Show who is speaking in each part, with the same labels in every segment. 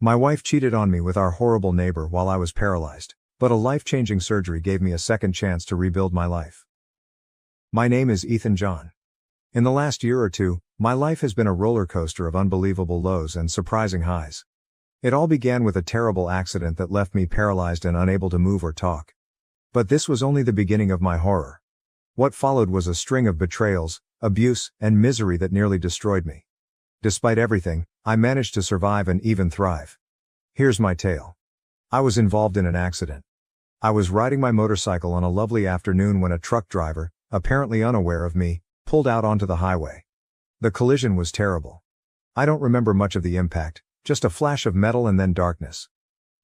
Speaker 1: My wife cheated on me with our horrible neighbor while I was paralyzed, but a life-changing surgery gave me a second chance to rebuild my life. My name is Ethan John. In the last year or two, my life has been a roller coaster of unbelievable lows and surprising highs. It all began with a terrible accident that left me paralyzed and unable to move or talk. But this was only the beginning of my horror. What followed was a string of betrayals, abuse, and misery that nearly destroyed me. Despite everything, I managed to survive and even thrive. Here's my tale. I was involved in an accident. I was riding my motorcycle on a lovely afternoon when a truck driver, apparently unaware of me, pulled out onto the highway. The collision was terrible. I don't remember much of the impact, just a flash of metal and then darkness.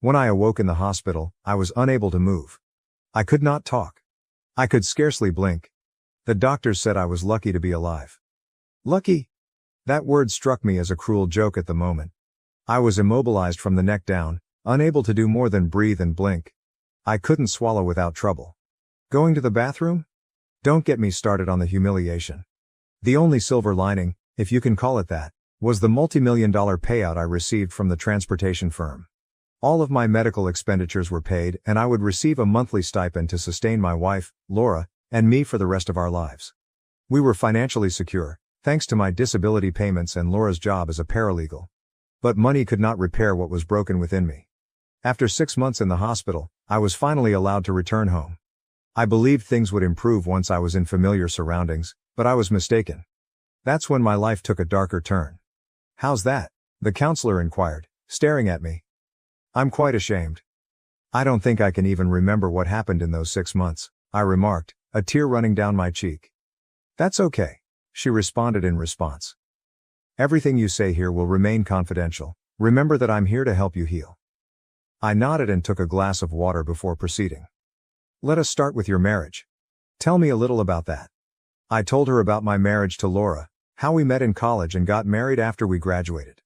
Speaker 1: When I awoke in the hospital, I was unable to move. I could not talk. I could scarcely blink. The doctors said I was lucky to be alive. Lucky? That word struck me as a cruel joke at the moment. I was immobilized from the neck down, unable to do more than breathe and blink. I couldn't swallow without trouble. Going to the bathroom? Don't get me started on the humiliation. The only silver lining, if you can call it that, was the multi-million-dollar payout I received from the transportation firm. All of my medical expenditures were paid, and I would receive a monthly stipend to sustain my wife, Laura, and me for the rest of our lives. We were financially secure, thanks to my disability payments and Laura's job as a paralegal. But money could not repair what was broken within me. After 6 months in the hospital, I was finally allowed to return home. I believed things would improve once I was in familiar surroundings, but I was mistaken. That's when my life took a darker turn. How's that? The counselor inquired, staring at me. I'm quite ashamed. I don't think I can even remember what happened in those 6 months, I remarked, a tear running down my cheek. That's okay, she responded in response. Everything you say here will remain confidential. Remember that I'm here to help you heal. I nodded and took a glass of water before proceeding. Let us start with your marriage. Tell me a little about that. I told her about my marriage to Laura, how we met in college and got married after we graduated.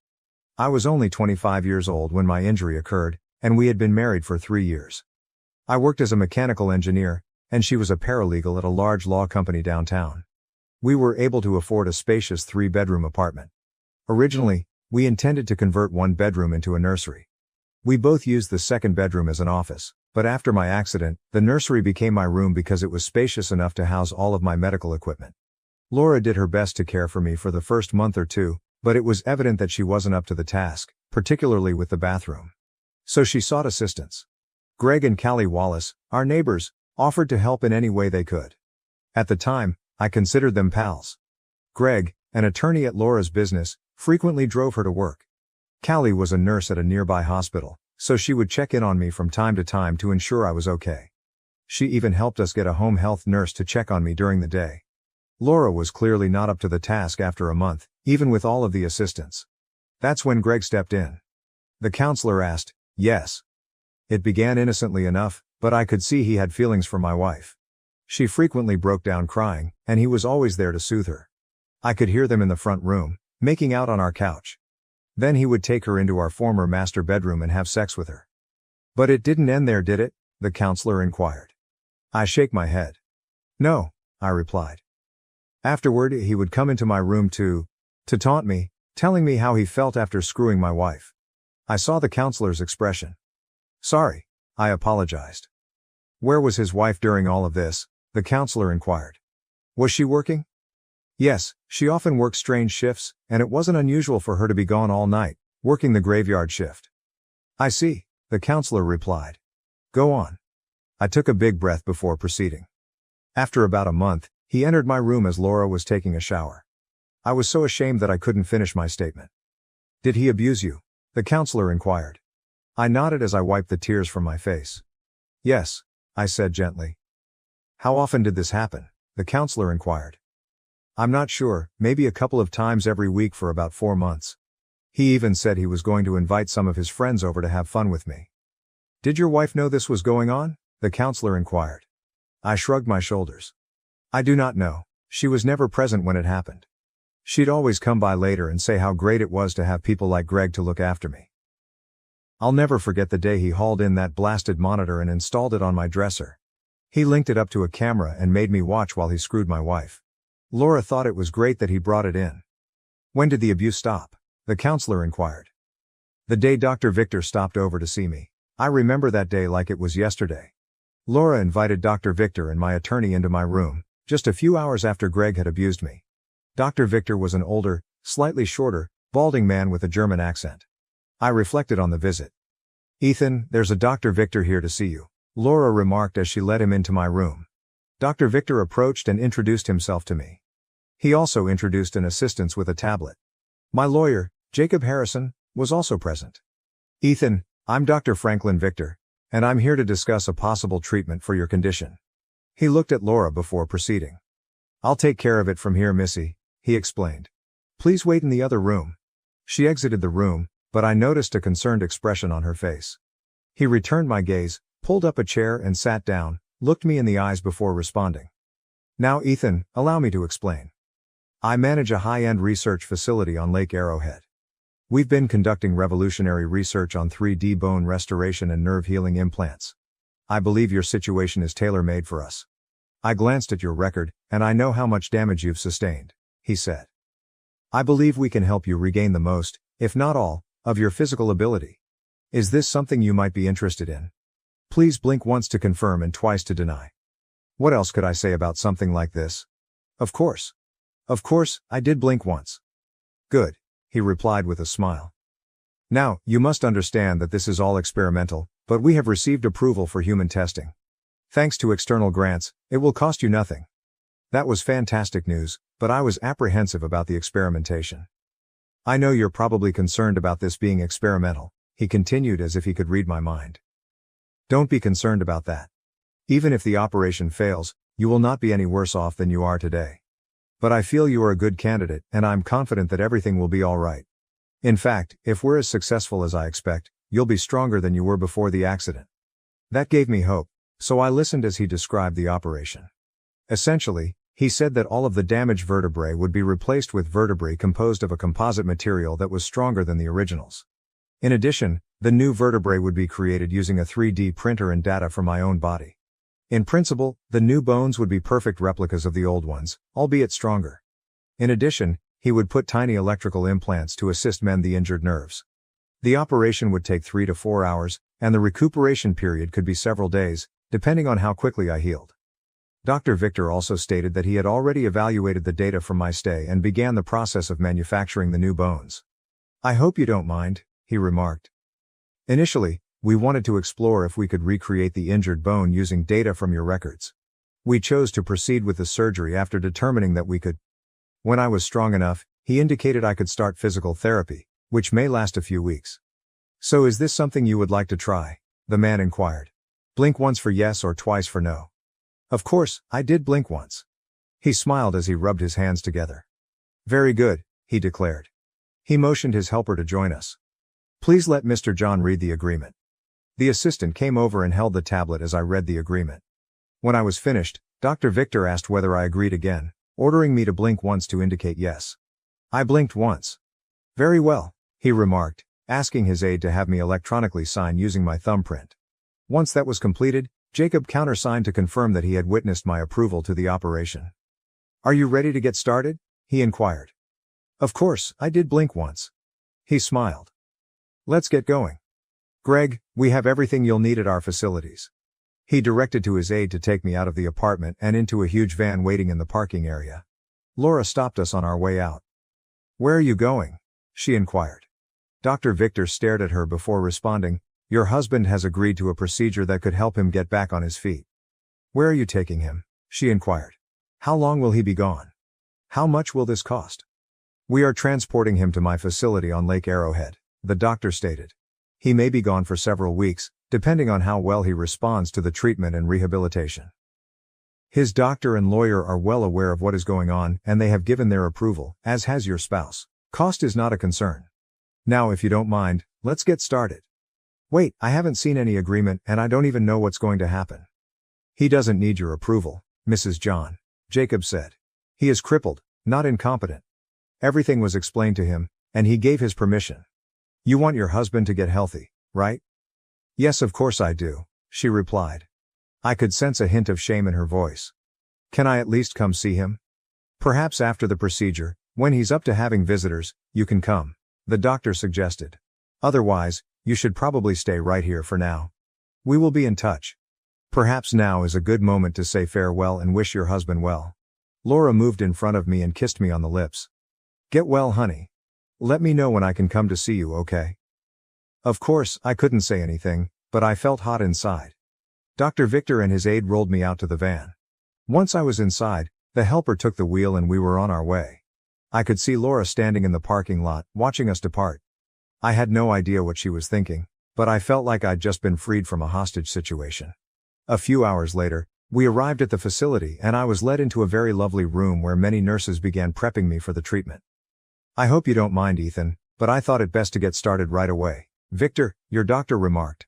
Speaker 1: I was only 25 years old when my injury occurred, and we had been married for 3 years. I worked as a mechanical engineer, and she was a paralegal at a large law company downtown. We were able to afford a spacious 3-bedroom apartment. Originally, we intended to convert one bedroom into a nursery. We both used the second bedroom as an office, but after my accident, the nursery became my room because it was spacious enough to house all of my medical equipment. Laura did her best to care for me for the first month or two, but it was evident that she wasn't up to the task, particularly with the bathroom. So she sought assistance. Greg and Qley Wallace, our neighbors, offered to help in any way they could. At the time, I considered them pals. Greg, an attorney at Laura's business, frequently drove her to work. Qley was a nurse at a nearby hospital, so she would check in on me from time to time to ensure I was okay. She even helped us get a home health nurse to check on me during the day. Laura was clearly not up to the task after a month, even with all of the assistance. That's when Greg stepped in. The counselor asked, yes. It began innocently enough, but I could see he had feelings for my wife. She frequently broke down crying, and he was always there to soothe her. I could hear them in the front room, making out on our couch. Then he would take her into our former master bedroom and have sex with her. But it didn't end there, did it? The counselor inquired. I shake my head. No, I replied. Afterward, he would come into my room to taunt me, telling me how he felt after screwing my wife. I saw the counselor's expression. Sorry, I apologized. Where was his wife during all of this? The counselor inquired. Was she working? Yes, she often worked strange shifts, and it wasn't unusual for her to be gone all night, working the graveyard shift. I see, the counselor replied. Go on. I took a big breath before proceeding. After about a month, he entered my room as Laura was taking a shower. I was so ashamed that I couldn't finish my statement. Did he abuse you? The counselor inquired. I nodded as I wiped the tears from my face. Yes, I said gently. How often did this happen? The counselor inquired. I'm not sure, maybe a couple of times every week for about 4 months. He even said he was going to invite some of his friends over to have fun with me. Did your wife know this was going on? The counselor inquired. I shrugged my shoulders. I do not know. She was never present when it happened. She'd always come by later and say how great it was to have people like Greg to look after me. I'll never forget the day he hauled in that blasted monitor and installed it on my dresser. He linked it up to a camera and made me watch while he screwed my wife. Laura thought it was great that he brought it in. When did the abuse stop? The counselor inquired. The day Dr. Victor stopped over to see me. I remember that day like it was yesterday. Laura invited Dr. Victor and my attorney into my room, just a few hours after Greg had abused me. Dr. Victor was an older, slightly shorter, balding man with a German accent. I reflected on the visit. "Ethan, there's a Dr. Victor here to see you," Laura remarked as she led him into my room. Dr. Victor approached and introduced himself to me. He also introduced an assistant with a tablet. My lawyer, Jacob Harrison, was also present. "Ethan, I'm Dr. Franklin Victor, and I'm here to discuss a possible treatment for your condition." He looked at Laura before proceeding. "I'll take care of it from here, Missy," he explained. "Please wait in the other room." She exited the room, but I noticed a concerned expression on her face. He returned my gaze, pulled up a chair and sat down, looked me in the eyes before responding. "Now Ethan, allow me to explain. I manage a high-end research facility on Lake Arrowhead. We've been conducting revolutionary research on 3D bone restoration and nerve healing implants. I believe your situation is tailor-made for us. I glanced at your record, and I know how much damage you've sustained," he said. "I believe we can help you regain the most, if not all, of your physical ability. Is this something you might be interested in? Please blink once to confirm and twice to deny." What else could I say about something like this? Of course, I did blink once. "Good," he replied with a smile. "Now, you must understand that this is all experimental, but we have received approval for human testing. Thanks to external grants, it will cost you nothing." That was fantastic news, but I was apprehensive about the experimentation. "I know you're probably concerned about this being experimental," he continued as if he could read my mind. "Don't be concerned about that. Even if the operation fails, you will not be any worse off than you are today. But I feel you are a good candidate, and I'm confident that everything will be all right. In fact, if we're as successful as I expect, you'll be stronger than you were before the accident." That gave me hope, so I listened as he described the operation. Essentially, he said that all of the damaged vertebrae would be replaced with vertebrae composed of a composite material that was stronger than the originals. In addition, the new vertebrae would be created using a 3D printer and data from my own body. In principle, the new bones would be perfect replicas of the old ones, albeit stronger. In addition, he would put tiny electrical implants to assist mend the injured nerves. The operation would take 3 to 4 hours, and the recuperation period could be several days, depending on how quickly I healed. Dr. Victor also stated that he had already evaluated the data from my stay and began the process of manufacturing the new bones. "I hope you don't mind," he remarked. "Initially, we wanted to explore if we could recreate the injured bone using data from your records. We chose to proceed with the surgery after determining that we could. When I was strong enough, he indicated I could start physical therapy, which may last a few weeks." "So is this something you would like to try?" the man inquired. "Blink once for yes or twice for no." Of course, I did blink once. He smiled as he rubbed his hands together. "Very good," he declared. He motioned his helper to join us. "Please let Mr. John read the agreement." The assistant came over and held the tablet as I read the agreement. When I was finished, Dr. Victor asked whether I agreed again, ordering me to blink once to indicate yes. I blinked once. "Very well," he remarked, asking his aide to have me electronically sign using my thumbprint. Once that was completed, Jacob countersigned to confirm that he had witnessed my approval to the operation. "Are you ready to get started?" he inquired. Of course, I did blink once. He smiled. "Let's get going. Greg, we have everything you'll need at our facilities." He directed to his aide to take me out of the apartment and into a huge van waiting in the parking area. Laura stopped us on our way out. "Where are you going?" she inquired. Dr. Victor stared at her before responding, "Your husband has agreed to a procedure that could help him get back on his feet." "Where are you taking him?" she inquired. "How long will he be gone? How much will this cost?" "We are transporting him to my facility on Lake Arrowhead," the doctor stated. "He may be gone for several weeks, depending on how well he responds to the treatment and rehabilitation. His doctor and lawyer are well aware of what is going on and they have given their approval, as has your spouse. Cost is not a concern. Now if you don't mind, let's get started." "Wait, I haven't seen any agreement and I don't even know what's going to happen." "He doesn't need your approval, Mrs. John," Jacob said. "He is crippled, not incompetent. Everything was explained to him, and he gave his permission. You want your husband to get healthy, right?" "Yes, of course I do," she replied. I could sense a hint of shame in her voice. "Can I at least come see him?" "Perhaps after the procedure, when he's up to having visitors, you can come," the doctor suggested. Otherwise, you should probably stay right here for now. We will be in touch. Perhaps now is a good moment to say farewell and wish your husband well. Laura moved in front of me and kissed me on the lips. Get well, honey. Let me know when I can come to see you, okay? Of course, I couldn't say anything, but I felt hot inside. Dr. Victor and his aide rolled me out to the van. Once I was inside, the helper took the wheel and we were on our way. I could see Laura standing in the parking lot, watching us depart. I had no idea what she was thinking, but I felt like I'd just been freed from a hostage situation. A few hours later, we arrived at the facility and I was led into a very lovely room where many nurses began prepping me for the treatment. I hope you don't mind, Ethan, but I thought it best to get started right away. Victor, your doctor remarked.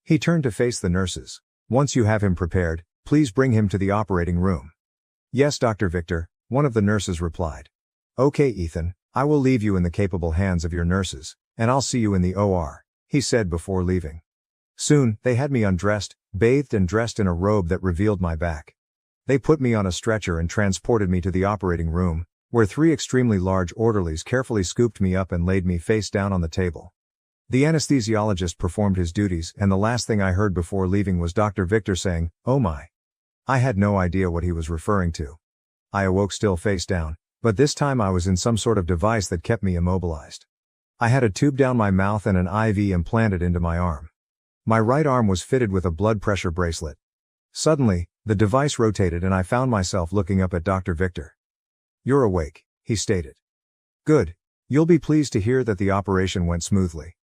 Speaker 1: He turned to face the nurses. Once you have him prepared, please bring him to the operating room. Yes, Dr. Victor, one of the nurses replied. Okay, Ethan, I will leave you in the capable hands of your nurses, and I'll see you in the OR, he said before leaving. Soon, they had me undressed, bathed and dressed in a robe that revealed my back. They put me on a stretcher and transported me to the operating room, where 3 extremely large orderlies carefully scooped me up and laid me face down on the table. The anesthesiologist performed his duties and the last thing I heard before leaving was Dr. Victor saying, "Oh my." I had no idea what he was referring to. I awoke still face down, but this time I was in some sort of device that kept me immobilized. I had a tube down my mouth and an IV implanted into my arm. My right arm was fitted with a blood pressure bracelet. Suddenly, the device rotated and I found myself looking up at Dr. Victor. You're awake, he stated. Good. You'll be pleased to hear that the operation went smoothly.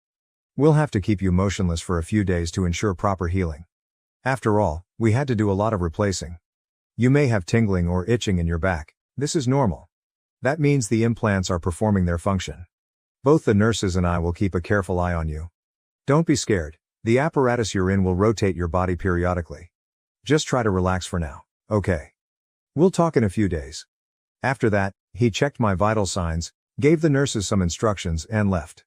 Speaker 1: We'll have to keep you motionless for a few days to ensure proper healing. After all, we had to do a lot of replacing. You may have tingling or itching in your back. This is normal. That means the implants are performing their function. Both the nurses and I will keep a careful eye on you. Don't be scared. The apparatus you're in will rotate your body periodically. Just try to relax for now, okay? We'll talk in a few days. After that, he checked my vital signs, gave the nurses some instructions and left.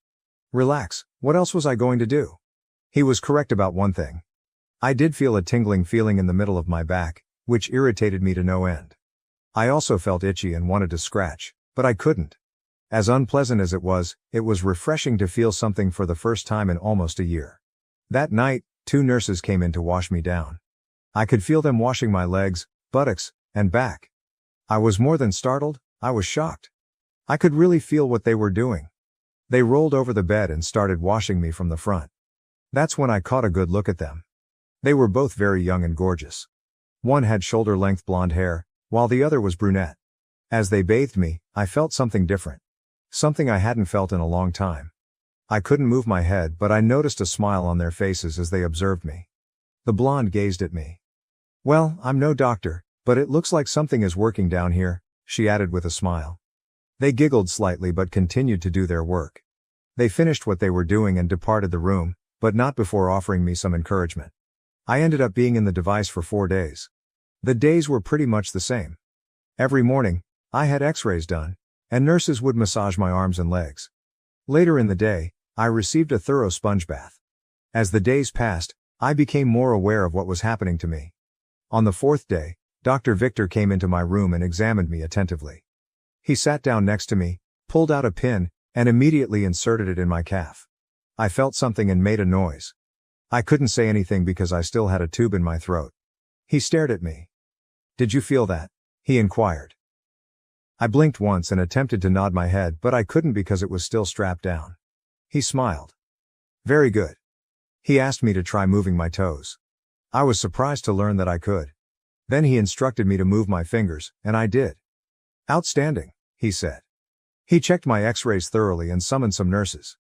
Speaker 1: Relax, what else was I going to do? He was correct about one thing. I did feel a tingling feeling in the middle of my back, which irritated me to no end. I also felt itchy and wanted to scratch, but I couldn't. As unpleasant as it was refreshing to feel something for the first time in almost a year. That night, 2 nurses came in to wash me down. I could feel them washing my legs, buttocks, and back. I was more than startled, I was shocked. I could really feel what they were doing. They rolled over the bed and started washing me from the front. That's when I caught a good look at them. They were both very young and gorgeous. One had shoulder-length blonde hair, while the other was brunette. As they bathed me, I felt something different. Something I hadn't felt in a long time. I couldn't move my head, but I noticed a smile on their faces as they observed me. The blonde gazed at me. Well, I'm no doctor, but it looks like something is working down here, she added with a smile. They giggled slightly but continued to do their work. They finished what they were doing and departed the room, but not before offering me some encouragement. I ended up being in the device for 4 days. The days were pretty much the same. Every morning, I had x-rays done, and nurses would massage my arms and legs. Later in the day, I received a thorough sponge bath. As the days passed, I became more aware of what was happening to me. On the 4th day, Dr. Victor came into my room and examined me attentively. He sat down next to me, pulled out a pin, and immediately inserted it in my calf. I felt something and made a noise. I couldn't say anything because I still had a tube in my throat. He stared at me. Did you feel that? He inquired. I blinked once and attempted to nod my head, but I couldn't because it was still strapped down. He smiled. Very good. He asked me to try moving my toes. I was surprised to learn that I could. Then he instructed me to move my fingers, and I did. Outstanding, he said. He checked my x-rays thoroughly and summoned some nurses.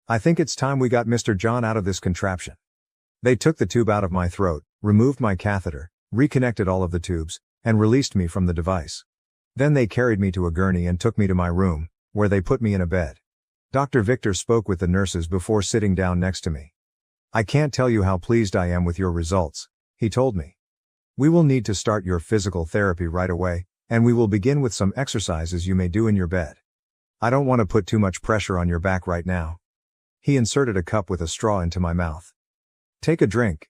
Speaker 1: I think it's time we got Mr. John out of this contraption. They took the tube out of my throat, removed my catheter, reconnected all of the tubes, and released me from the device. Then they carried me to a gurney and took me to my room, where they put me in a bed. Dr. Victor spoke with the nurses before sitting down next to me. I can't tell you how pleased I am with your results, he told me. We will need to start your physical therapy right away, and we will begin with some exercises you may do in your bed. I don't want to put too much pressure on your back right now. He inserted a cup with a straw into my mouth. Take a drink.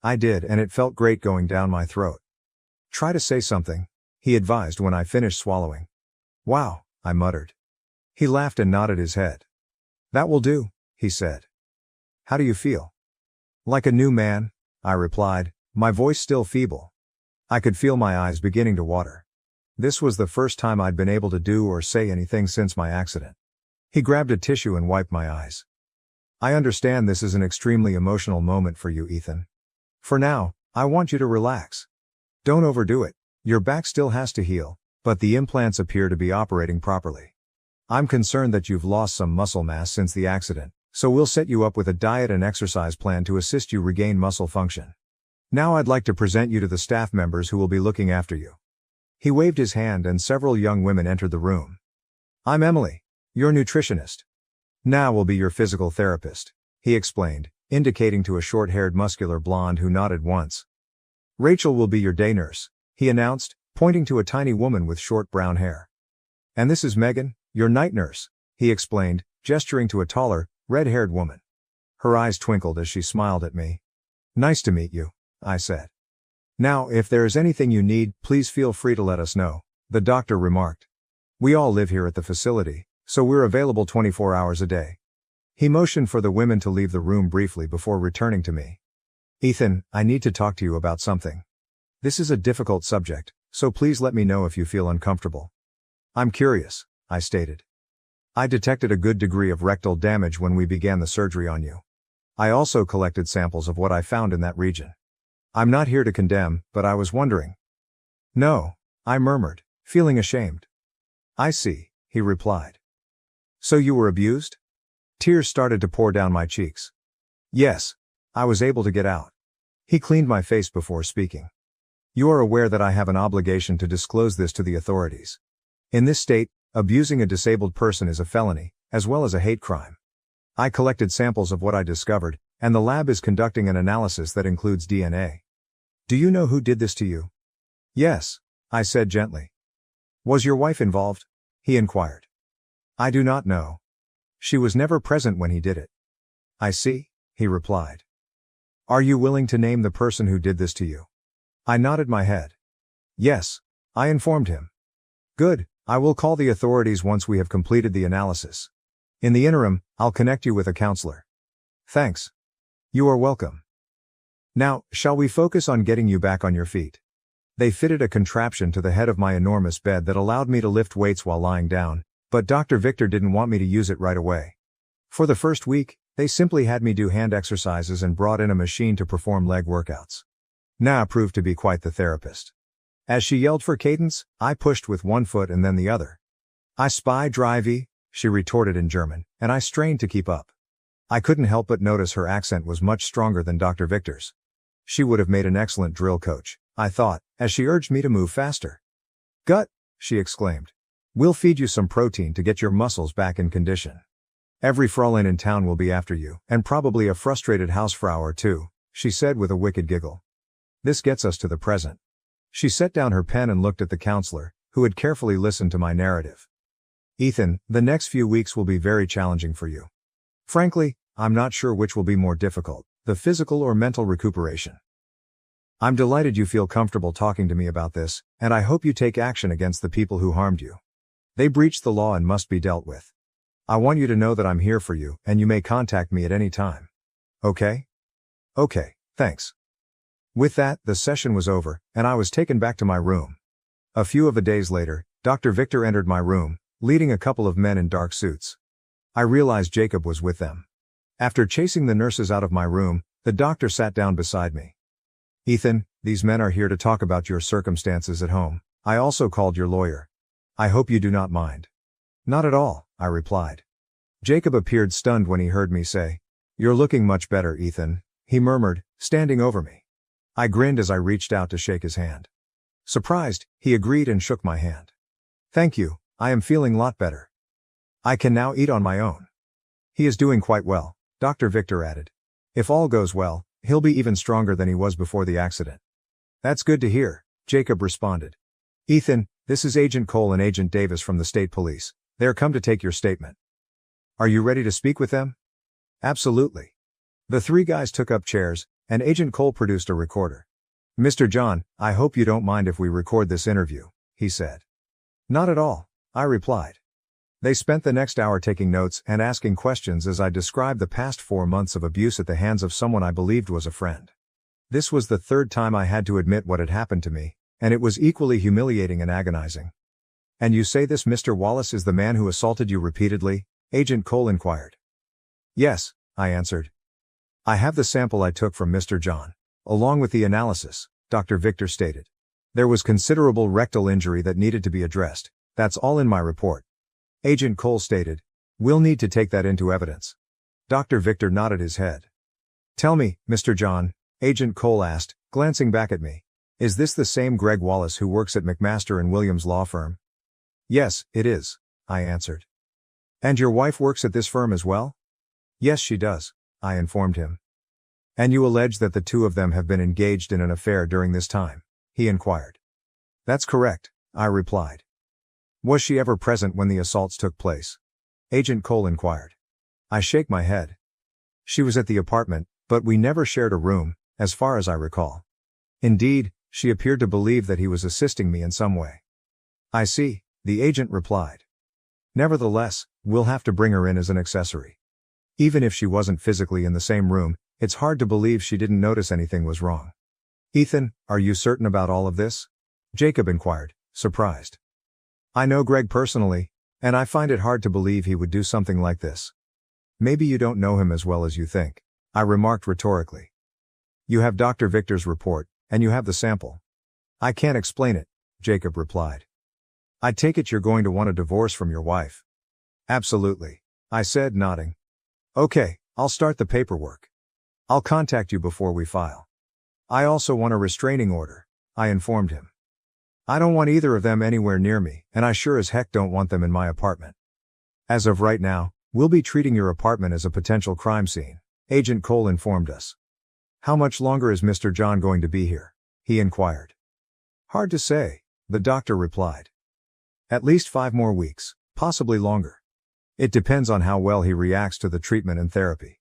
Speaker 1: I did, and it felt great going down my throat. Try to say something, he advised when I finished swallowing. Wow, I muttered. He laughed and nodded his head. That will do, he said. How do you feel? Like a new man, I replied, my voice still feeble. I could feel my eyes beginning to water. This was the first time I'd been able to do or say anything since my accident. He grabbed a tissue and wiped my eyes. I understand this is an extremely emotional moment for you, Ethan. For now, I want you to relax. Don't overdo it. Your back still has to heal, but the implants appear to be operating properly. I'm concerned that you've lost some muscle mass since the accident, so we'll set you up with a diet and exercise plan to assist you regain muscle function. Now I'd like to present you to the staff members who will be looking after you. He waved his hand and several young women entered the room. I'm Emily, your nutritionist. Now will be your physical therapist, he explained, indicating to a short-haired muscular blonde who nodded once. Rachel will be your day nurse, he announced, pointing to a tiny woman with short brown hair. And this is Megan, your night nurse, he explained, gesturing to a taller, red-haired woman. Her eyes twinkled as she smiled at me. Nice to meet you, I said. Now, if there is anything you need, please feel free to let us know, the doctor remarked. We all live here at the facility, so we're available 24 hours a day. He motioned for the women to leave the room briefly before returning to me. Ethan, I need to talk to you about something. This is a difficult subject, so please let me know if you feel uncomfortable. I'm curious, I stated. I detected a good degree of rectal damage when we began the surgery on you. I also collected samples of what I found in that region. I'm not here to condemn, but I was wondering. No, I murmured, feeling ashamed. I see, he replied. So you were abused? Tears started to pour down my cheeks. Yes, I was able to get out. He cleaned my face before speaking. You are aware that I have an obligation to disclose this to the authorities. In this state, abusing a disabled person is a felony, as well as a hate crime. I collected samples of what I discovered, and the lab is conducting an analysis that includes DNA. Do you know who did this to you? Yes, I said gently. Was your wife involved? He inquired. I do not know. She was never present when he did it. I see, he replied. Are you willing to name the person who did this to you? I nodded my head. Yes, I informed him. Good, I will call the authorities once we have completed the analysis. In the interim, I'll connect you with a counselor. Thanks. You are welcome. Now, shall we focus on getting you back on your feet? They fitted a contraption to the head of my enormous bed that allowed me to lift weights while lying down, but Dr. Victor didn't want me to use it right away. For the first week, they simply had me do hand exercises and brought in a machine to perform leg workouts. Na proved to be quite the therapist. As she yelled for cadence, I pushed with one foot and then the other. I spy drivey, she retorted in German, and I strained to keep up. I couldn't help but notice her accent was much stronger than Dr. Victor's. She would have made an excellent drill coach, I thought, as she urged me to move faster. Gut, she exclaimed. We'll feed you some protein to get your muscles back in condition. Every Fräulein in town will be after you, and probably a frustrated Hausfrau or two, she said with a wicked giggle. This gets us to the present. She set down her pen and looked at the counselor, who had carefully listened to my narrative. Ethan, the next few weeks will be very challenging for you. Frankly, I'm not sure which will be more difficult, the physical or mental recuperation. I'm delighted you feel comfortable talking to me about this, and I hope you take action against the people who harmed you. They breached the law and must be dealt with. I want you to know that I'm here for you, and you may contact me at any time. Okay? Okay, thanks. With that, the session was over, and I was taken back to my room. A few of the days later, Dr. Victor entered my room, leading a couple of men in dark suits. I realized Jacob was with them. After chasing the nurses out of my room, the doctor sat down beside me. Ethan, these men are here to talk about your circumstances at home. I also called your lawyer. I hope you do not mind. Not at all, I replied. Jacob appeared stunned when he heard me say, You're looking much better, Ethan, he murmured, standing over me. I grinned as I reached out to shake his hand. Surprised, he agreed and shook my hand. Thank you, I am feeling a lot better. I can now eat on my own. He is doing quite well, Dr. Victor added. If all goes well, he'll be even stronger than he was before the accident. That's good to hear, Jacob responded. Ethan, this is Agent Qley and Agent Davis from the State Police. They're come to take your statement. Are you ready to speak with them? Absolutely. The three guys took up chairs, and Agent Qley produced a recorder. Mr. John, I hope you don't mind if we record this interview, he said. Not at all, I replied. They spent the next hour taking notes and asking questions as I described the past 4 months of abuse at the hands of someone I believed was a friend. This was the third time I had to admit what had happened to me, and it was equally humiliating and agonizing. "And you say this Mr. Wallace is the man who assaulted you repeatedly?" Agent Qley inquired. "Yes," I answered. "I have the sample I took from Mr. John, along with the analysis," Dr. Victor stated. "There was considerable rectal injury that needed to be addressed. That's all in my report." Agent Qley stated, "We'll need to take that into evidence." Dr. Victor nodded his head. "Tell me, Mr. John," Agent Qley asked, glancing back at me, "is this the same Greg Wallace who works at McMaster and Williams law firm?" "Yes, it is," I answered. "And your wife works at this firm as well?" "Yes, she does," I informed him. "And you allege that the two of them have been engaged in an affair during this time?" he inquired. "That's correct," I replied. "Was she ever present when the assaults took place?" Agent Qley inquired. I shake my head. "She was at the apartment, but we never shared a room, as far as I recall. Indeed, she appeared to believe that he was assisting me in some way." "I see," the agent replied. "Nevertheless, we'll have to bring her in as an accessory. Even if she wasn't physically in the same room, it's hard to believe she didn't notice anything was wrong." "Ethan, are you certain about all of this?" Jacob inquired, surprised. "I know Greg personally, and I find it hard to believe he would do something like this." "Maybe you don't know him as well as you think," I remarked rhetorically. "You have Dr. Victor's report, and you have the sample." "I can't explain it," Jacob replied. "I take it you're going to want a divorce from your wife." "Absolutely," I said, nodding. "Okay, I'll start the paperwork. I'll contact you before we file. I also want a restraining order," I informed him. "I don't want either of them anywhere near me, and I sure as heck don't want them in my apartment." "As of right now, we'll be treating your apartment as a potential crime scene," Agent Qley informed us. "How much longer is Mr. John going to be here?" he inquired. "Hard to say," the doctor replied. "At least 5 more weeks, possibly longer. It depends on how well he reacts to the treatment and therapy."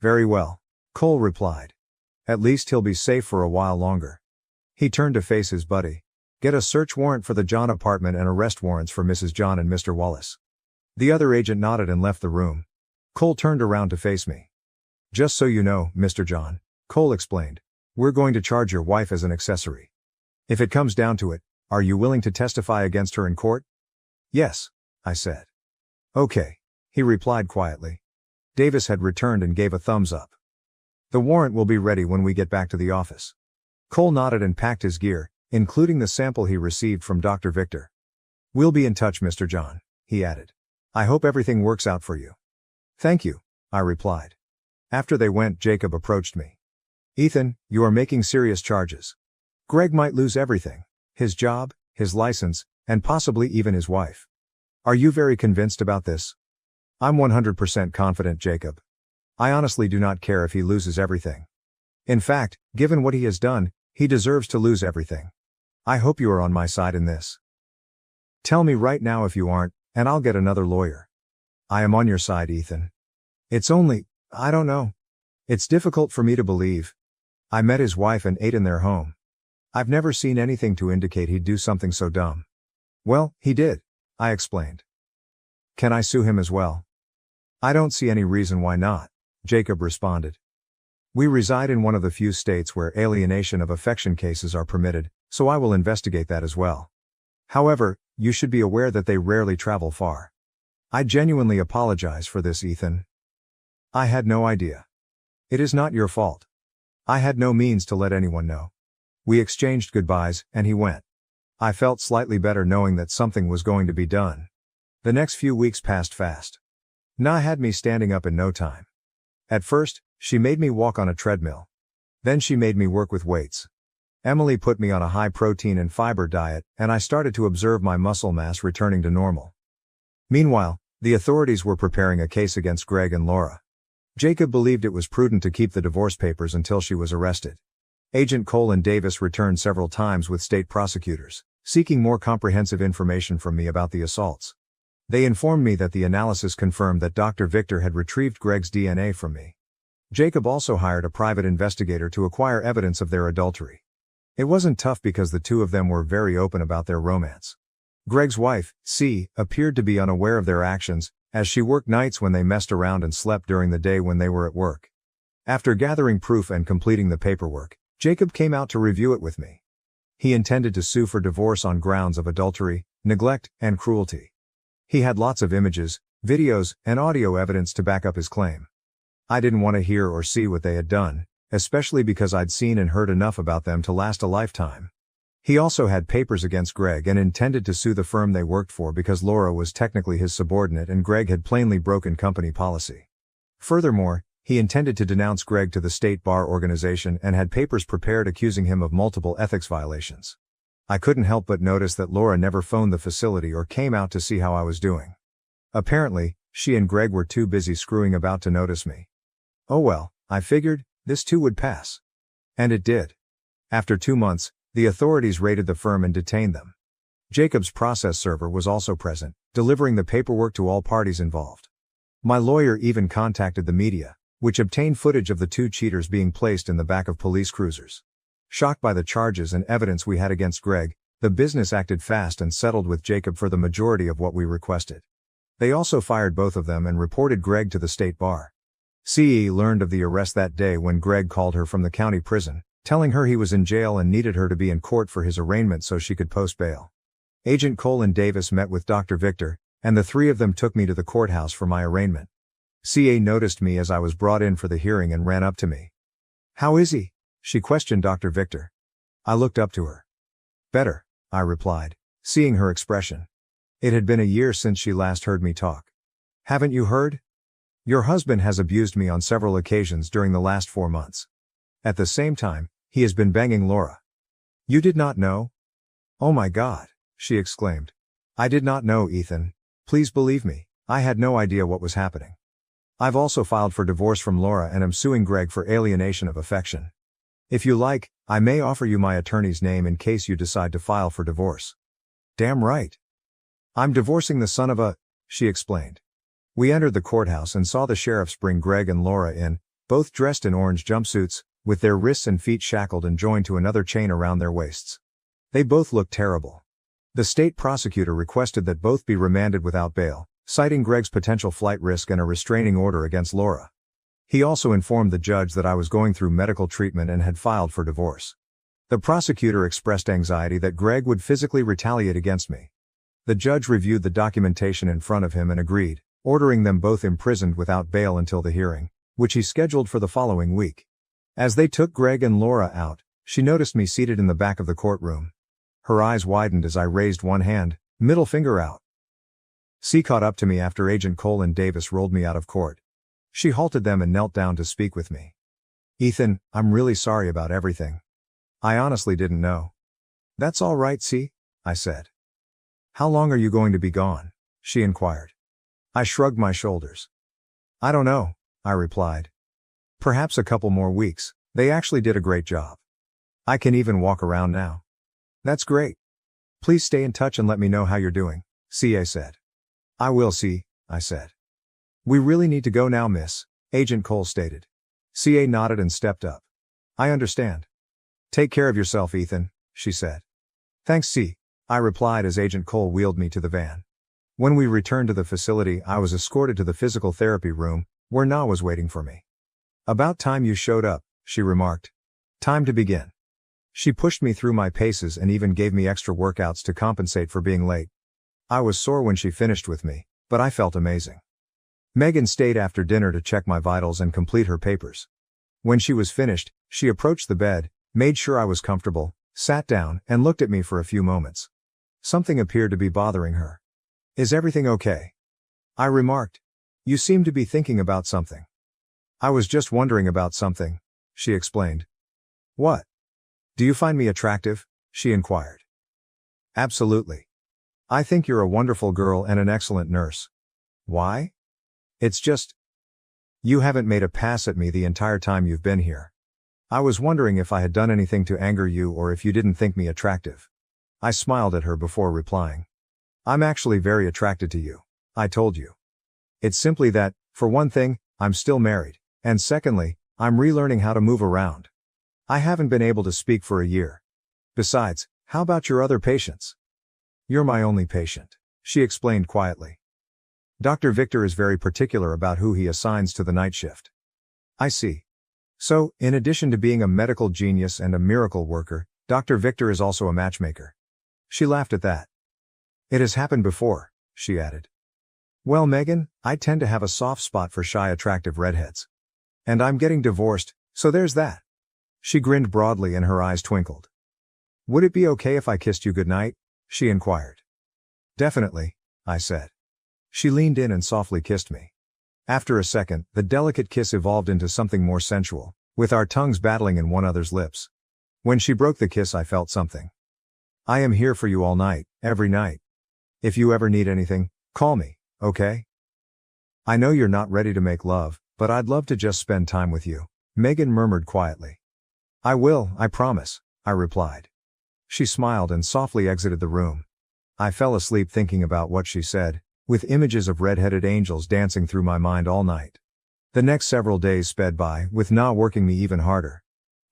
Speaker 1: "Very well," Qley replied. "At least he'll be safe for a while longer." He turned to face his buddy. "Get a search warrant for the John apartment and arrest warrants for Mrs. John and Mr. Wallace." The other agent nodded and left the room. Qley turned around to face me. "Just so you know, Mr. John," Qley explained, "we're going to charge your wife as an accessory. If it comes down to it, are you willing to testify against her in court?" "Yes," I said. "Okay," he replied quietly. Davis had returned and gave a thumbs up. "The warrant will be ready when we get back to the office." Qley nodded and packed his gear, including the sample he received from Dr. Victor. "We'll be in touch, Mr. John," he added. "I hope everything works out for you." "Thank you," I replied. After they went, Jacob approached me. "Ethan, you are making serious charges. Greg might lose everything: his job, his license, and possibly even his wife. Are you very convinced about this?" "I'm 100% confident, Jacob. I honestly do not care if he loses everything. In fact, given what he has done, he deserves to lose everything. I hope you are on my side in this." "Tell me right now if you aren't, and I'll get another lawyer." "I am on your side, Ethan. It's only, I don't know. It's difficult for me to believe. I met his wife and ate in their home. I've never seen anything to indicate he'd do something so dumb." "Well, he did," I explained. "Can I sue him as well?" "I don't see any reason why not," Jacob responded. "We reside in one of the few states where alienation of affection cases are permitted, so I will investigate that as well. However, you should be aware that they rarely travel far. I genuinely apologize for this, Ethan. I had no idea. It is not your fault. I had no means to let anyone know." We exchanged goodbyes, and he went. I felt slightly better knowing that something was going to be done. The next few weeks passed fast. Na had me standing up in no time. At first, she made me walk on a treadmill. Then she made me work with weights. Emily put me on a high protein and fiber diet, and I started to observe my muscle mass returning to normal. Meanwhile, the authorities were preparing a case against Greg and Laura. Jacob believed it was prudent to keep the divorce papers until she was arrested. Agent Qley and Davis returned several times with state prosecutors, seeking more comprehensive information from me about the assaults. They informed me that the analysis confirmed that Dr. Victor had retrieved Greg's DNA from me. Jacob also hired a private investigator to acquire evidence of their adultery. It wasn't tough because the two of them were very open about their romance. Greg's wife, C, appeared to be unaware of their actions, as she worked nights when they messed around and slept during the day when they were at work. After gathering proof and completing the paperwork, Jacob came out to review it with me. He intended to sue for divorce on grounds of adultery, neglect, and cruelty. He had lots of images, videos, and audio evidence to back up his claim. I didn't want to hear or see what they had done, especially because I'd seen and heard enough about them to last a lifetime. He also had papers against Greg and intended to sue the firm they worked for because Laura was technically his subordinate and Greg had plainly broken company policy. Furthermore, he intended to denounce Greg to the state bar organization and had papers prepared accusing him of multiple ethics violations. I couldn't help but notice that Laura never phoned the facility or came out to see how I was doing. Apparently, she and Greg were too busy screwing about to notice me. Oh well, I figured, this too would pass. And it did. After 2 months, the authorities raided the firm and detained them. Jacob's process server was also present, delivering the paperwork to all parties involved. My lawyer even contacted the media, which obtained footage of the 2 cheaters being placed in the back of police cruisers. Shocked by the charges and evidence we had against Greg, the business acted fast and settled with Jacob for the majority of what we requested. They also fired both of them and reported Greg to the state bar. CE learned of the arrest that day when Greg called her from the county prison, telling her he was in jail and needed her to be in court for his arraignment so she could post bail. Agent Qley and Davis met with Dr. Victor, and the 3 of them took me to the courthouse for my arraignment. CA noticed me as I was brought in for the hearing and ran up to me. "How is he?" she questioned Dr. Victor. I looked up to her. "Better," I replied, seeing her expression. It had been a year since she last heard me talk. "Haven't you heard? Your husband has abused me on several occasions during the last 4 months. At the same time, he has been banging Laura." "You did not know?" "Oh my God," she exclaimed. "I did not know, Ethan. Please believe me, I had no idea what was happening. I've also filed for divorce from Laura and am suing Greg for alienation of affection. If you like, I may offer you my attorney's name in case you decide to file for divorce." "Damn right. I'm divorcing the son of a," she explained. We entered the courthouse and saw the sheriffs bring Greg and Laura in, both dressed in orange jumpsuits, with their wrists and feet shackled and joined to another chain around their waists. They both looked terrible. The state prosecutor requested that both be remanded without bail, citing Greg's potential flight risk and a restraining order against Laura. He also informed the judge that I was going through medical treatment and had filed for divorce. The prosecutor expressed anxiety that Greg would physically retaliate against me. The judge reviewed the documentation in front of him and agreed, ordering them both imprisoned without bail until the hearing, which he scheduled for the following week. As they took Greg and Laura out, she noticed me seated in the back of the courtroom. Her eyes widened as I raised one hand, middle finger out. C caught up to me after Agent Qley and Davis rolled me out of court. She halted them and knelt down to speak with me. "Ethan, I'm really sorry about everything. I honestly didn't know." "That's all right, C," I said. "How long are you going to be gone?" she inquired. I shrugged my shoulders. "I don't know," I replied. "Perhaps a couple more weeks. They actually did a great job. I can even walk around now." "That's great. Please stay in touch and let me know how you're doing," CA said. "I will, C," I said. "We really need to go now, miss," Agent Qley stated. CA nodded and stepped up. "I understand. Take care of yourself, Ethan," she said. "Thanks, C," I replied as Agent Qley wheeled me to the van. When we returned to the facility, I was escorted to the physical therapy room, where Na was waiting for me. "About time you showed up," she remarked. "Time to begin." She pushed me through my paces and even gave me extra workouts to compensate for being late. I was sore when she finished with me, but I felt amazing. Megan stayed after dinner to check my vitals and complete her papers. When she was finished, she approached the bed, made sure I was comfortable, sat down, and looked at me for a few moments. Something appeared to be bothering her. "Is everything okay?" I remarked. "You seem to be thinking about something." "I was just wondering about something," she explained. "What?" "Do you find me attractive?" she inquired. "Absolutely. I think you're a wonderful girl and an excellent nurse." "Why?" "It's just, you haven't made a pass at me the entire time you've been here. I was wondering if I had done anything to anger you or if you didn't think me attractive." I smiled at her before replying. "I'm actually very attracted to you, I told you. It's simply that, for one thing, I'm still married, and secondly, I'm relearning how to move around. I haven't been able to speak for a year. Besides, how about your other patients?" You're my only patient, she explained quietly. Dr. Victor is very particular about who he assigns to the night shift. I see. So, in addition to being a medical genius and a miracle worker, Dr. Victor is also a matchmaker. She laughed at that. It has happened before, she added. Well, Megan, I tend to have a soft spot for shy, attractive redheads. And I'm getting divorced, so there's that. She grinned broadly and her eyes twinkled. Would it be okay if I kissed you goodnight? She inquired. Definitely, I said. She leaned in and softly kissed me. After a second, the delicate kiss evolved into something more sensual, with our tongues battling in one another's lips. When she broke the kiss, I felt something. I am here for you all night, every night. If you ever need anything, call me, okay? I know you're not ready to make love, but I'd love to just spend time with you, Megan murmured quietly. I will, I promise, I replied. She smiled and softly exited the room. I fell asleep thinking about what she said, with images of red-headed angels dancing through my mind all night. The next several days sped by, with Na working me even harder.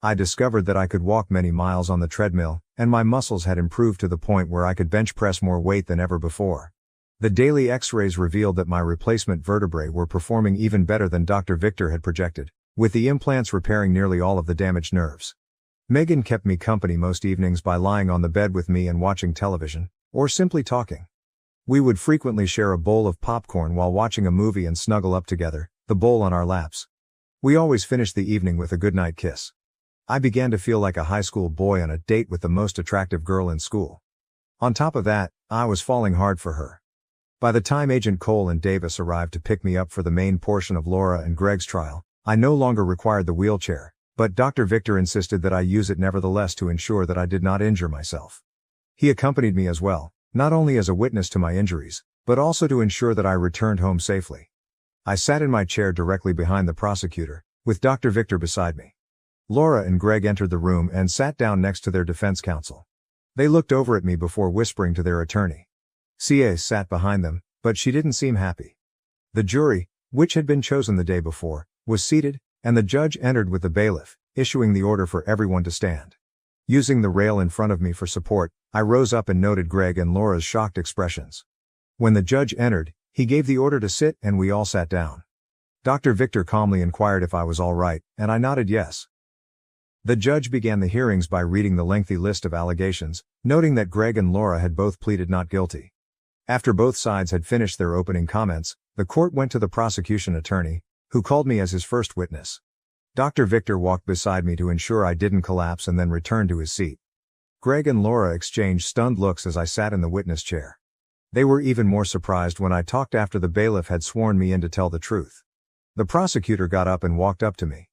Speaker 1: I discovered that I could walk many miles on the treadmill, and my muscles had improved to the point where I could bench press more weight than ever before. The daily X-rays revealed that my replacement vertebrae were performing even better than Dr. Victor had projected, with the implants repairing nearly all of the damaged nerves. Megan kept me company most evenings by lying on the bed with me and watching television, or simply talking. We would frequently share a bowl of popcorn while watching a movie and snuggle up together, the bowl on our laps. We always finished the evening with a goodnight kiss. I began to feel like a high school boy on a date with the most attractive girl in school. On top of that, I was falling hard for her. By the time Agent Cole and Davis arrived to pick me up for the main portion of Laura and Greg's trial, I no longer required the wheelchair, but Dr. Victor insisted that I use it nevertheless to ensure that I did not injure myself. He accompanied me as well, not only as a witness to my injuries, but also to ensure that I returned home safely. I sat in my chair directly behind the prosecutor, with Dr. Victor beside me. Laura and Greg entered the room and sat down next to their defense counsel. They looked over at me before whispering to their attorney. CA sat behind them, but she didn't seem happy. The jury, which had been chosen the day before, was seated, and the judge entered with the bailiff, issuing the order for everyone to stand. Using the rail in front of me for support, I rose up and noted Greg and Laura's shocked expressions. When the judge entered, he gave the order to sit and we all sat down. Dr. Victor calmly inquired if I was all right, and I nodded yes. The judge began the hearings by reading the lengthy list of allegations, noting that Greg and Laura had both pleaded not guilty. After both sides had finished their opening comments, the court went to the prosecution attorney, who called me as his first witness. Dr. Victor walked beside me to ensure I didn't collapse and then returned to his seat. Greg and Laura exchanged stunned looks as I sat in the witness chair. They were even more surprised when I talked after the bailiff had sworn me in to tell the truth. The prosecutor got up and walked up to me.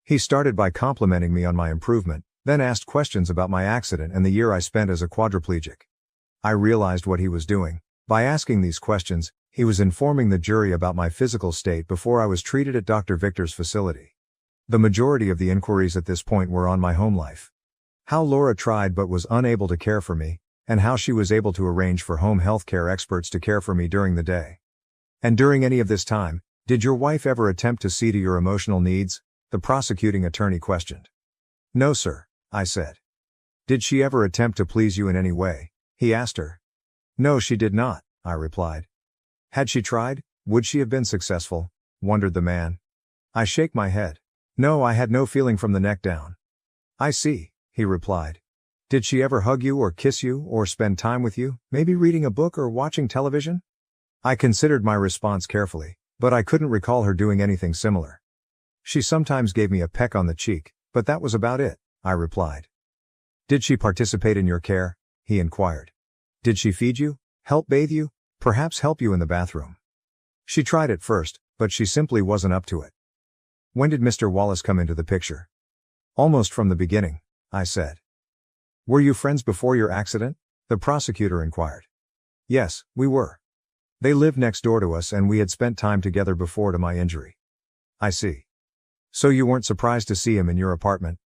Speaker 1: He started by complimenting me on my improvement, then asked questions about my accident and the year I spent as a quadriplegic. I realized what he was doing. By asking these questions, he was informing the jury about my physical state before I was treated at Dr. Victor's facility. The majority of the inquiries at this point were on my home life. How Laura tried but was unable to care for me, and how she was able to arrange for home health care experts to care for me during the day. And during any of this time, did your wife ever attempt to see to your emotional needs? The prosecuting attorney questioned. No, sir, I said. Did she ever attempt to please you in any way? He asked her. No, she did not, I replied. Had she tried, would she have been successful? Wondered the man. I shake my head. No, I had no feeling from the neck down. I see, he replied. Did she ever hug you or kiss you or spend time with you, maybe reading a book or watching television? I considered my response carefully, but I couldn't recall her doing anything similar. She sometimes gave me a peck on the cheek, but that was about it, I replied. Did she participate in your care? He inquired. Did she feed you, help bathe you, perhaps help you in the bathroom? She tried at first, but she simply wasn't up to it. When did Mr. Wallace come into the picture? Almost from the beginning, I said. Were you friends before your accident? The prosecutor inquired. Yes, we were. They lived next door to us and we had spent time together before to my injury. I see. So you weren't surprised to see him in your apartment?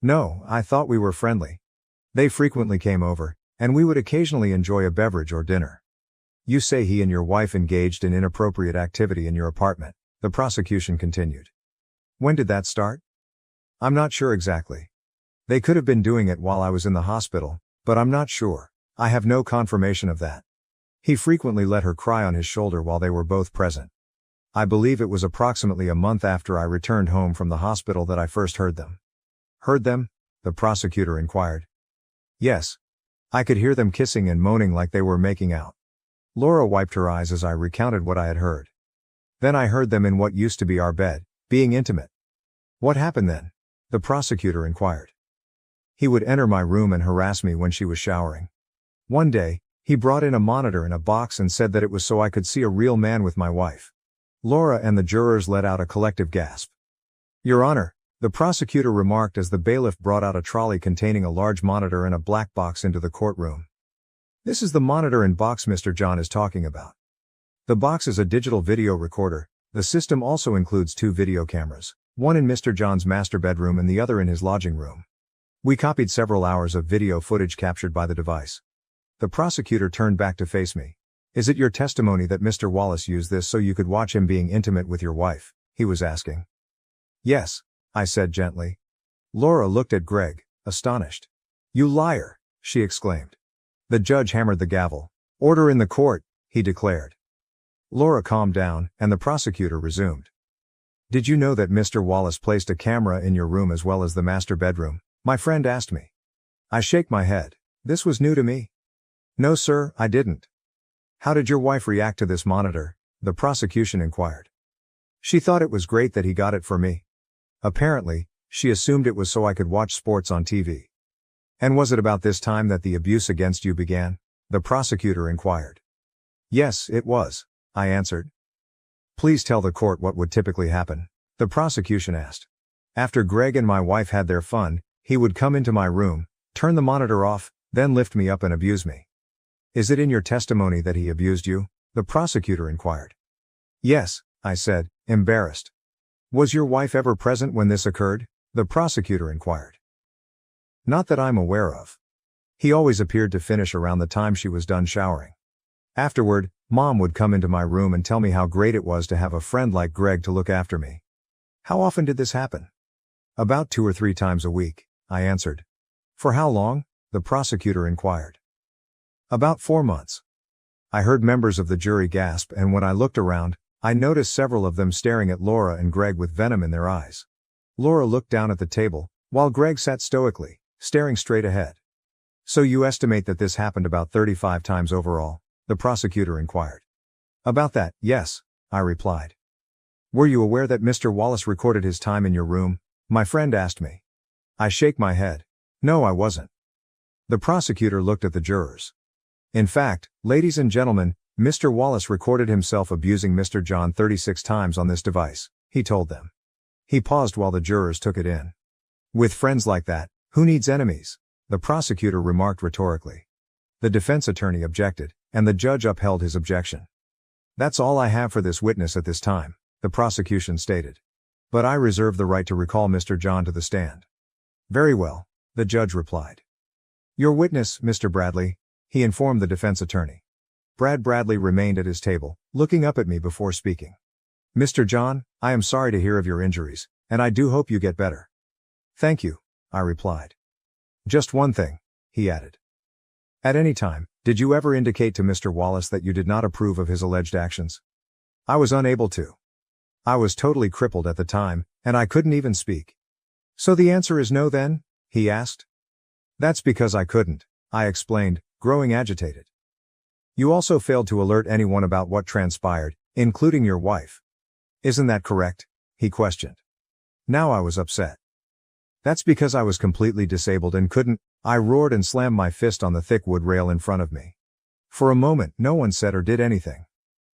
Speaker 1: No, I thought we were friendly. They frequently came over, and we would occasionally enjoy a beverage or dinner. You say he and your wife engaged in inappropriate activity in your apartment, the prosecution continued. When did that start? I'm not sure exactly. They could have been doing it while I was in the hospital, but I'm not sure, I have no confirmation of that. He frequently let her cry on his shoulder while they were both present. I believe it was approximately a month after I returned home from the hospital that I first heard them. Heard them? The prosecutor inquired. Yes. I could hear them kissing and moaning like they were making out. Laura wiped her eyes as I recounted what I had heard. Then I heard them in what used to be our bed, being intimate. What happened then? The prosecutor inquired. He would enter my room and harass me when she was showering. One day, he brought in a monitor in a box and said that it was so I could see a real man with my wife. Laura and the jurors let out a collective gasp. Your Honor, the prosecutor remarked as the bailiff brought out a trolley containing a large monitor and a black box into the courtroom. This is the monitor and box Mr. John is talking about. The box is a digital video recorder. The system also includes 2 video cameras, one in Mr. John's master bedroom and the other in his lodging room. We copied several hours of video footage captured by the device. The prosecutor turned back to face me. Is it your testimony that Mr. Wallace used this so you could watch him being intimate with your wife? He was asking. Yes, I said gently. Laura looked at Greg, astonished. You liar, she exclaimed. The judge hammered the gavel. Order in the court, he declared. Laura calmed down, and the prosecutor resumed. Did you know that Mr. Wallace placed a camera in your room as well as the master bedroom? My friend asked me. I shake my head. This was new to me. No sir, I didn't. How did your wife react to this monitor? The prosecution inquired. She thought it was great that he got it for me. Apparently, she assumed it was so I could watch sports on TV. And was it about this time that the abuse against you began? The prosecutor inquired. Yes, it was, I answered. Please tell the court what would typically happen, the prosecution asked. After Greg and my wife had their fun, he would come into my room, turn the monitor off, then lift me up and abuse me. Is it in your testimony that he abused you? The prosecutor inquired. Yes, I said, embarrassed. Was your wife ever present when this occurred? The prosecutor inquired. Not that I'm aware of. He always appeared to finish around the time she was done showering. Afterward, Mom would come into my room and tell me how great it was to have a friend like Greg to look after me. How often did this happen? About 2 or 3 times a week, I answered. For how long? The prosecutor inquired. About 4 months. I heard members of the jury gasp, and when I looked around, I noticed several of them staring at Laura and Greg with venom in their eyes. Laura looked down at the table, while Greg sat stoically, staring straight ahead. So you estimate that this happened about 35 times overall? The prosecutor inquired. About that, yes, I replied. Were you aware that Mr. Wallace recorded his time in your room? My friend asked me. I shake my head. No, I wasn't. The prosecutor looked at the jurors. In fact, ladies and gentlemen, Mr. Wallace recorded himself abusing Mr. John 36 times on this device, he told them. He paused while the jurors took it in. With friends like that, who needs enemies? The prosecutor remarked rhetorically. The defense attorney objected, and the judge upheld his objection. That's all I have for this witness at this time, the prosecution stated. But I reserve the right to recall Mr. John to the stand. Very well, the judge replied. Your witness, Mr. Bradley, he informed the defense attorney. Brad Bradley remained at his table, looking up at me before speaking. Mr. John, I am sorry to hear of your injuries, and I do hope you get better. Thank you, I replied. Just one thing, he added. At any time, did you ever indicate to Mr. Wallace that you did not approve of his alleged actions? I was unable to. I was totally crippled at the time, and I couldn't even speak. So the answer is no then? He asked. That's because I couldn't, I explained, growing agitated. You also failed to alert anyone about what transpired, including your wife. Isn't that correct? He questioned. Now I was upset. That's because I was completely disabled and couldn't, I roared and slammed my fist on the thick wood rail in front of me. For a moment, no one said or did anything.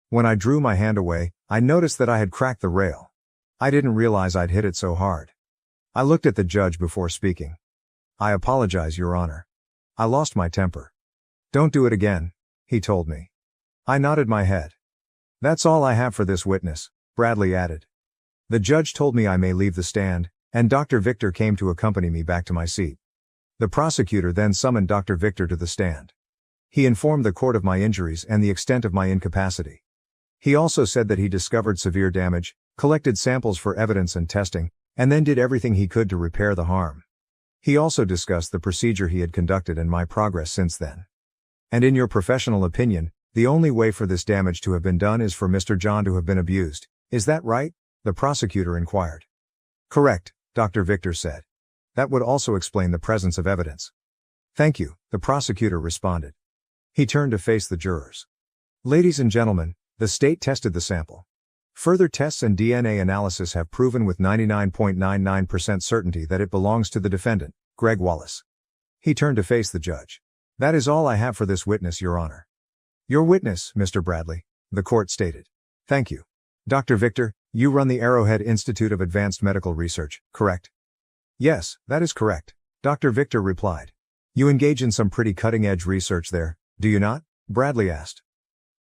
Speaker 1: When I drew my hand away, I noticed that I had cracked the rail. I didn't realize I'd hit it so hard. I looked at the judge before speaking. I apologize, Your Honor. I lost my temper. Don't do it again, he told me. I nodded my head. That's all I have for this witness, Bradley added. The judge told me I may leave the stand, and Dr. Victor came to accompany me back to my seat. The prosecutor then summoned Dr. Victor to the stand. He informed the court of my injuries and the extent of my incapacity. He also said that he discovered severe damage, collected samples for evidence and testing, and then did everything he could to repair the harm. He also discussed the procedure he had conducted and my progress since then. And in your professional opinion, the only way for this damage to have been done is for Mr. John to have been abused, is that right? The prosecutor inquired. Correct, Dr. Victor said. That would also explain the presence of evidence. Thank you, the prosecutor responded. He turned to face the jurors. Ladies and gentlemen, the state tested the sample. Further tests and DNA analysis have proven with 99.99% certainty that it belongs to the defendant, Greg Wallace. He turned to face the judge. That is all I have for this witness, Your Honor. Your witness, Mr. Bradley, the court stated. Thank you. Dr. Victor, you run the Arrowhead Institute of Advanced Medical Research, correct? Yes, that is correct, Dr. Victor replied. You engage in some pretty cutting-edge research there, do you not? Bradley asked.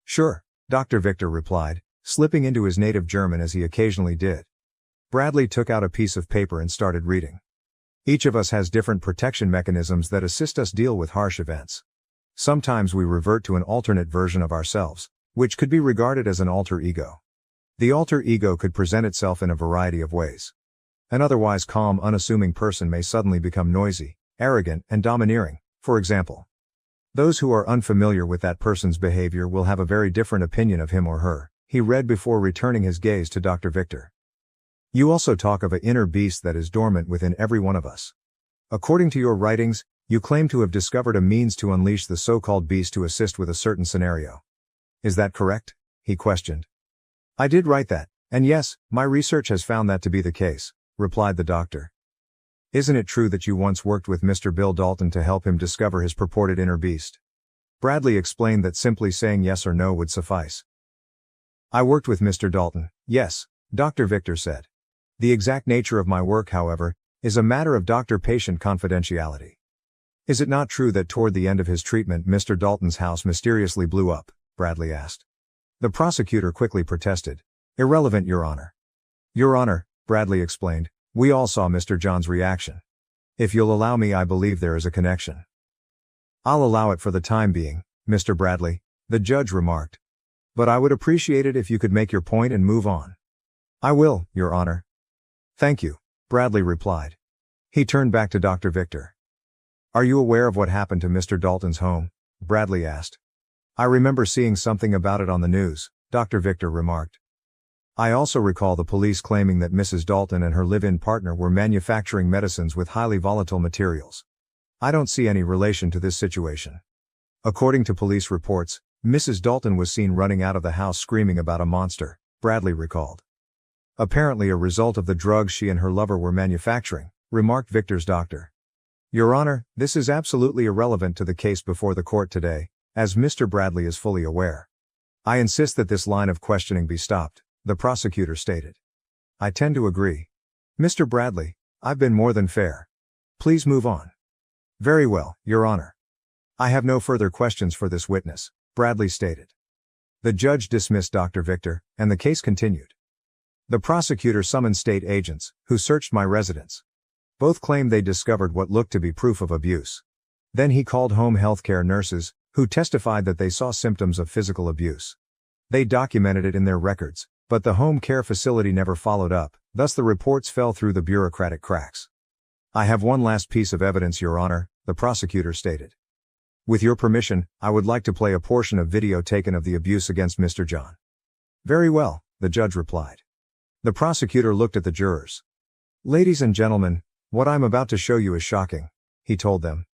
Speaker 1: Sure, Dr. Victor replied, slipping into his native German as he occasionally did. Bradley took out a piece of paper and started reading. Each of us has different protection mechanisms that assist us deal with harsh events. Sometimes we revert to an alternate version of ourselves, which could be regarded as an alter ego. The alter ego could present itself in a variety of ways. An otherwise calm, unassuming person may suddenly become noisy, arrogant, and domineering, for example. Those who are unfamiliar with that person's behavior will have a very different opinion of him or her, he read before returning his gaze to Dr. Victor. You also talk of an inner beast that is dormant within every one of us. According to your writings, you claim to have discovered a means to unleash the so-called beast to assist with a certain scenario. Is that correct? He questioned. I did write that, and yes, my research has found that to be the case, replied the doctor. Isn't it true that you once worked with Mr. Bill Dalton to help him discover his purported inner beast? Bradley explained that simply saying yes or no would suffice. I worked with Mr. Dalton, yes, Dr. Victor said. The exact nature of my work, however, is a matter of doctor-patient confidentiality. Is it not true that toward the end of his treatment Mr. Dalton's house mysteriously blew up? Bradley asked. The prosecutor quickly protested. Irrelevant, Your Honor. Your Honor, Bradley explained, we all saw Mr. John's reaction. If you'll allow me, I believe there is a connection. I'll allow it for the time being, Mr. Bradley, the judge remarked. But I would appreciate it if you could make your point and move on. I will, Your Honor. Thank you, Bradley replied. He turned back to Dr. Victor. Are you aware of what happened to Mr. Dalton's home? Bradley asked. I remember seeing something about it on the news, Dr. Victor remarked. I also recall the police claiming that Mrs. Dalton and her live-in partner were manufacturing medicines with highly volatile materials. I don't see any relation to this situation. According to police reports, Mrs. Dalton was seen running out of the house screaming about a monster, Bradley recalled. Apparently a result of the drugs she and her lover were manufacturing, remarked Victor's doctor. Your Honor, this is absolutely irrelevant to the case before the court today, as Mr. Bradley is fully aware. I insist that this line of questioning be stopped, the prosecutor stated. I tend to agree. Mr. Bradley, I've been more than fair. Please move on. Very well, Your Honor. I have no further questions for this witness, Bradley stated. The judge dismissed Dr. Victor, and the case continued. The prosecutor summoned state agents, who searched my residence. Both claimed they discovered what looked to be proof of abuse. Then he called home healthcare nurses, who testified that they saw symptoms of physical abuse. They documented it in their records, but the home care facility never followed up, thus the reports fell through the bureaucratic cracks. I have one last piece of evidence, Your Honor, the prosecutor stated. With your permission, I would like to play a portion of video taken of the abuse against Mr. John. Very well, the judge replied. The prosecutor looked at the jurors. Ladies and gentlemen, what I'm about to show you is shocking, he told them.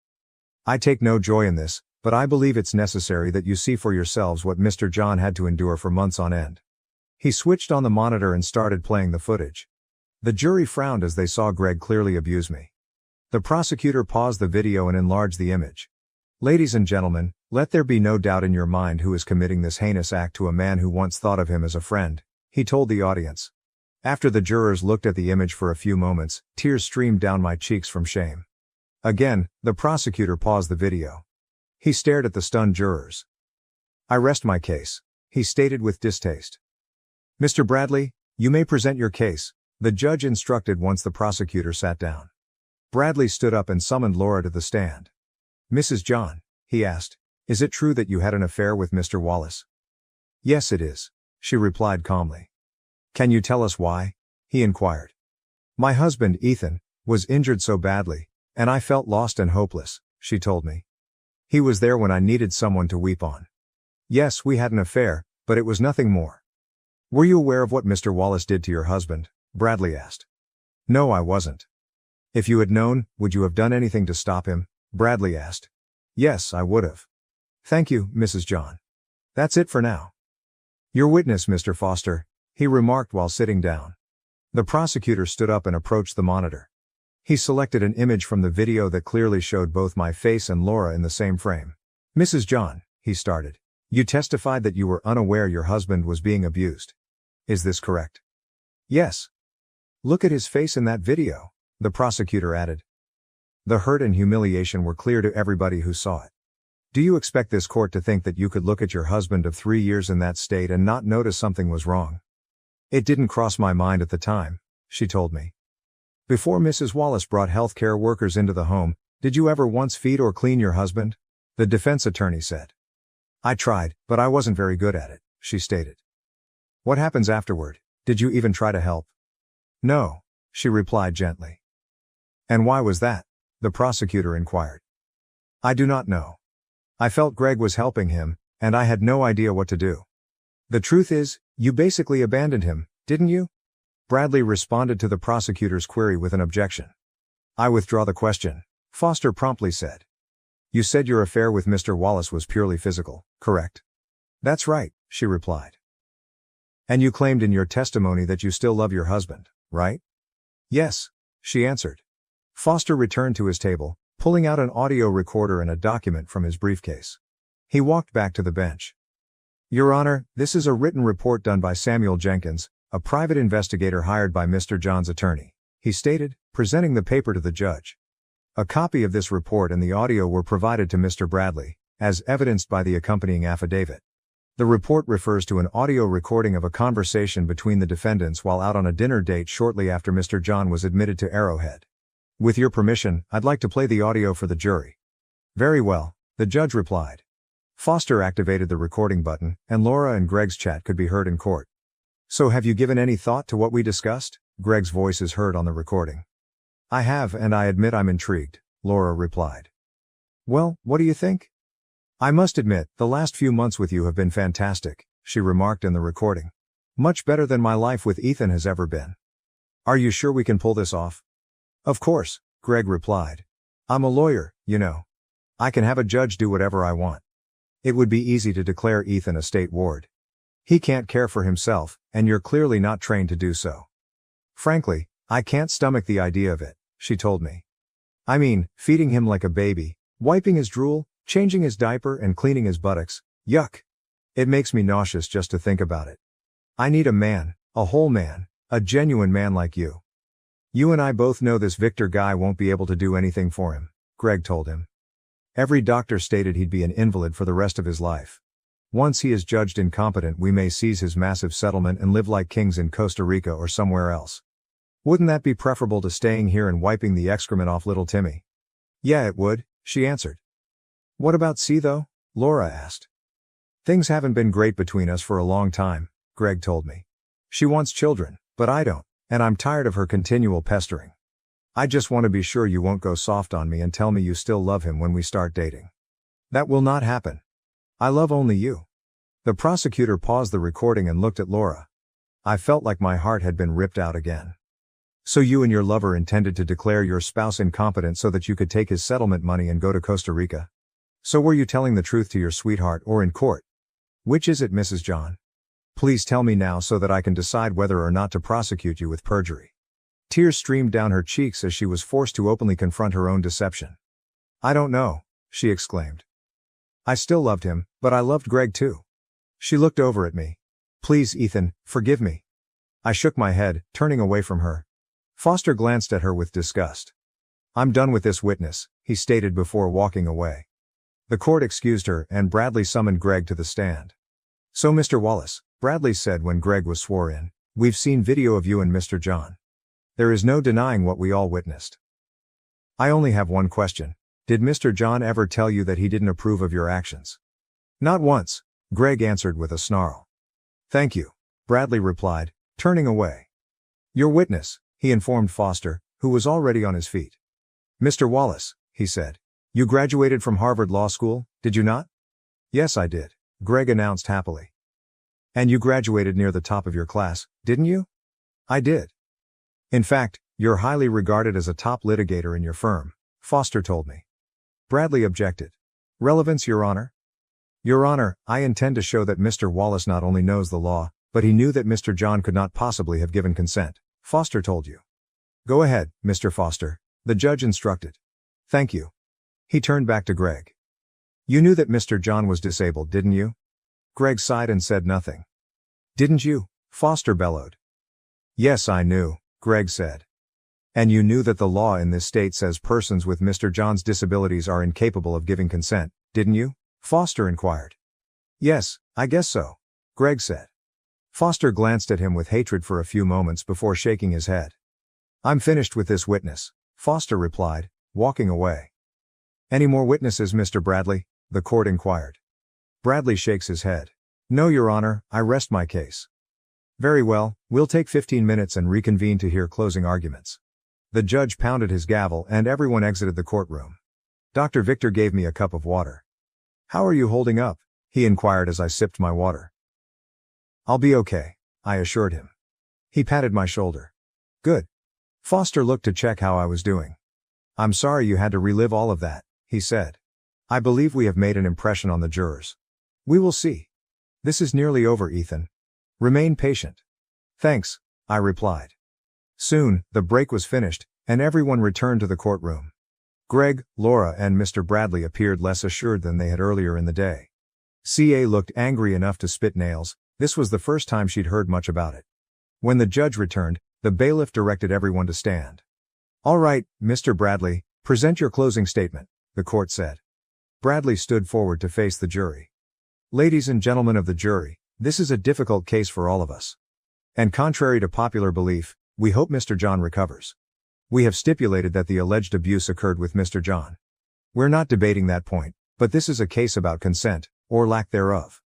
Speaker 1: I take no joy in this, but I believe it's necessary that you see for yourselves what Mr. John had to endure for months on end. He switched on the monitor and started playing the footage. The jury frowned as they saw Greg clearly abuse me. The prosecutor paused the video and enlarged the image. Ladies and gentlemen, let there be no doubt in your mind who is committing this heinous act to a man who once thought of him as a friend, he told the audience. After the jurors looked at the image for a few moments, tears streamed down my cheeks from shame. Again, the prosecutor paused the video. He stared at the stunned jurors. I rest my case, he stated with distaste. Mr. Bradley, you may present your case, the judge instructed once the prosecutor sat down. Bradley stood up and summoned Laura to the stand. Mrs. John, he asked, is it true that you had an affair with Mr. Wallace? Yes, it is, she replied calmly. Can you tell us why? He inquired. My husband, Ethan, was injured so badly, and I felt lost and hopeless, she told me. He was there when I needed someone to weep on. Yes, we had an affair, but it was nothing more. Were you aware of what Mr. Wallace did to your husband? Bradley asked. No, I wasn't. If you had known, would you have done anything to stop him? Bradley asked. Yes, I would have. Thank you, Mrs. John. That's it for now. Your witness, Mr. Foster, he remarked while sitting down. The prosecutor stood up and approached the monitor. He selected an image from the video that clearly showed both my face and Laura in the same frame. Mrs. John, he started. You testified that you were unaware your husband was being abused. Is this correct? Yes. Look at his face in that video, the prosecutor added. The hurt and humiliation were clear to everybody who saw it. Do you expect this court to think that you could look at your husband of 3 years in that state and not notice something was wrong? It didn't cross my mind at the time, she told me. Before Mrs. Wallace brought healthcare workers into the home, did you ever once feed or clean your husband? The defense attorney said. I tried, but I wasn't very good at it, she stated. What happens afterward? Did you even try to help? No, she replied gently. And why was that? The prosecutor inquired. I do not know. I felt Greg was helping him, and I had no idea what to do. The truth is, you basically abandoned him, didn't you? Bradley responded to the prosecutor's query with an objection. I withdraw the question, Foster promptly said. You said your affair with Mr. Wallace was purely physical, correct? That's right, she replied. And you claimed in your testimony that you still love your husband, right? Yes, she answered. Foster returned to his table, pulling out an audio recorder and a document from his briefcase. He walked back to the bench. Your Honor, this is a written report done by Samuel Jenkins, a private investigator hired by Mr. John's attorney, he stated, presenting the paper to the judge. A copy of this report and the audio were provided to Mr. Bradley, as evidenced by the accompanying affidavit. The report refers to an audio recording of a conversation between the defendants while out on a dinner date shortly after Mr. John was admitted to Arrowhead. With your permission, I'd like to play the audio for the jury. Very well, the judge replied. Foster activated the recording button, and Laura and Greg's chat could be heard in court. So have you given any thought to what we discussed? Greg's voice is heard on the recording. I have, and I admit I'm intrigued, Laura replied. Well, what do you think? I must admit, the last few months with you have been fantastic, she remarked in the recording. Much better than my life with Ethan has ever been. Are you sure we can pull this off? Of course, Greg replied. I'm a lawyer, you know. I can have a judge do whatever I want. It would be easy to declare Ethan a state ward. He can't care for himself, and you're clearly not trained to do so. Frankly, I can't stomach the idea of it, she told me. I mean, feeding him like a baby, wiping his drool, changing his diaper and cleaning his buttocks, yuck. It makes me nauseous just to think about it. I need a man, a whole man, a genuine man like you. You and I both know this Victor guy won't be able to do anything for him, Greg told him. Every doctor stated he'd be an invalid for the rest of his life. Once he is judged incompetent, we may seize his massive settlement and live like kings in Costa Rica or somewhere else. Wouldn't that be preferable to staying here and wiping the excrement off little Timmy? Yeah, it would, she answered. What about C though? Laura asked. Things haven't been great between us for a long time, Greg told me. She wants children, but I don't, and I'm tired of her continual pestering. I just want to be sure you won't go soft on me and tell me you still love him when we start dating. That will not happen. I love only you. The prosecutor paused the recording and looked at Laura. I felt like my heart had been ripped out again. So you and your lover intended to declare your spouse incompetent so that you could take his settlement money and go to Costa Rica? So were you telling the truth to your sweetheart or in court? Which is it, Mrs. John? Please tell me now so that I can decide whether or not to prosecute you with perjury. Tears streamed down her cheeks as she was forced to openly confront her own deception. I don't know, she exclaimed. I still loved him, but I loved Greg too. She looked over at me. Please, Ethan, forgive me. I shook my head, turning away from her. Foster glanced at her with disgust. I'm done with this witness, he stated before walking away. The court excused her, and Bradley summoned Greg to the stand. So Mr. Wallace, Bradley said when Greg was sworn in, we've seen video of you and Mr. John. There is no denying what we all witnessed. I only have one question. Did Mr. John ever tell you that he didn't approve of your actions? Not once, Greg answered with a snarl. Thank you, Bradley replied, turning away. Your witness, he informed Foster, who was already on his feet. Mr. Wallace, he said, You graduated from Harvard Law School, did you not? Yes, I did, Greg announced happily. And you graduated near the top of your class, didn't you? I did. In fact, you're highly regarded as a top litigator in your firm, Foster told me. Bradley objected. Relevance, Your Honor? Your Honor, I intend to show that Mr. Wallace not only knows the law, but he knew that Mr. John could not possibly have given consent, Foster told you. Go ahead, Mr. Foster, the judge instructed. Thank you. He turned back to Greg. You knew that Mr. John was disabled, didn't you? Greg sighed and said nothing. Didn't you? Foster bellowed. Yes, I knew, Greg said. And you knew that the law in this state says persons with Mr. John's disabilities are incapable of giving consent, didn't you? Foster inquired. Yes, I guess so, Greg said. Foster glanced at him with hatred for a few moments before shaking his head. I'm finished with this witness, Foster replied, walking away. Any more witnesses, Mr. Bradley? The court inquired. Bradley shakes his head. No, Your Honor, I rest my case. Very well, we'll take 15 minutes and reconvene to hear closing arguments. The judge pounded his gavel and everyone exited the courtroom. Dr. Victor gave me a cup of water. How are you holding up? He inquired as I sipped my water. I'll be okay, I assured him. He patted my shoulder. Good. Foster looked to check how I was doing. I'm sorry you had to relive all of that, he said. I believe we have made an impression on the jurors. We will see. This is nearly over, Ethan. Remain patient. Thanks, I replied. Soon, the break was finished, and everyone returned to the courtroom. Greg, Laura, and Mr. Bradley appeared less assured than they had earlier in the day. CA looked angry enough to spit nails. This was the first time she'd heard much about it. When the judge returned, the bailiff directed everyone to stand. All right, Mr. Bradley, present your closing statement, the court said. Bradley stood forward to face the jury. Ladies and gentlemen of the jury, this is a difficult case for all of us. And contrary to popular belief, we hope Mr. John recovers. We have stipulated that the alleged abuse occurred with Mr. John. We're not debating that point, but this is a case about consent, or lack thereof.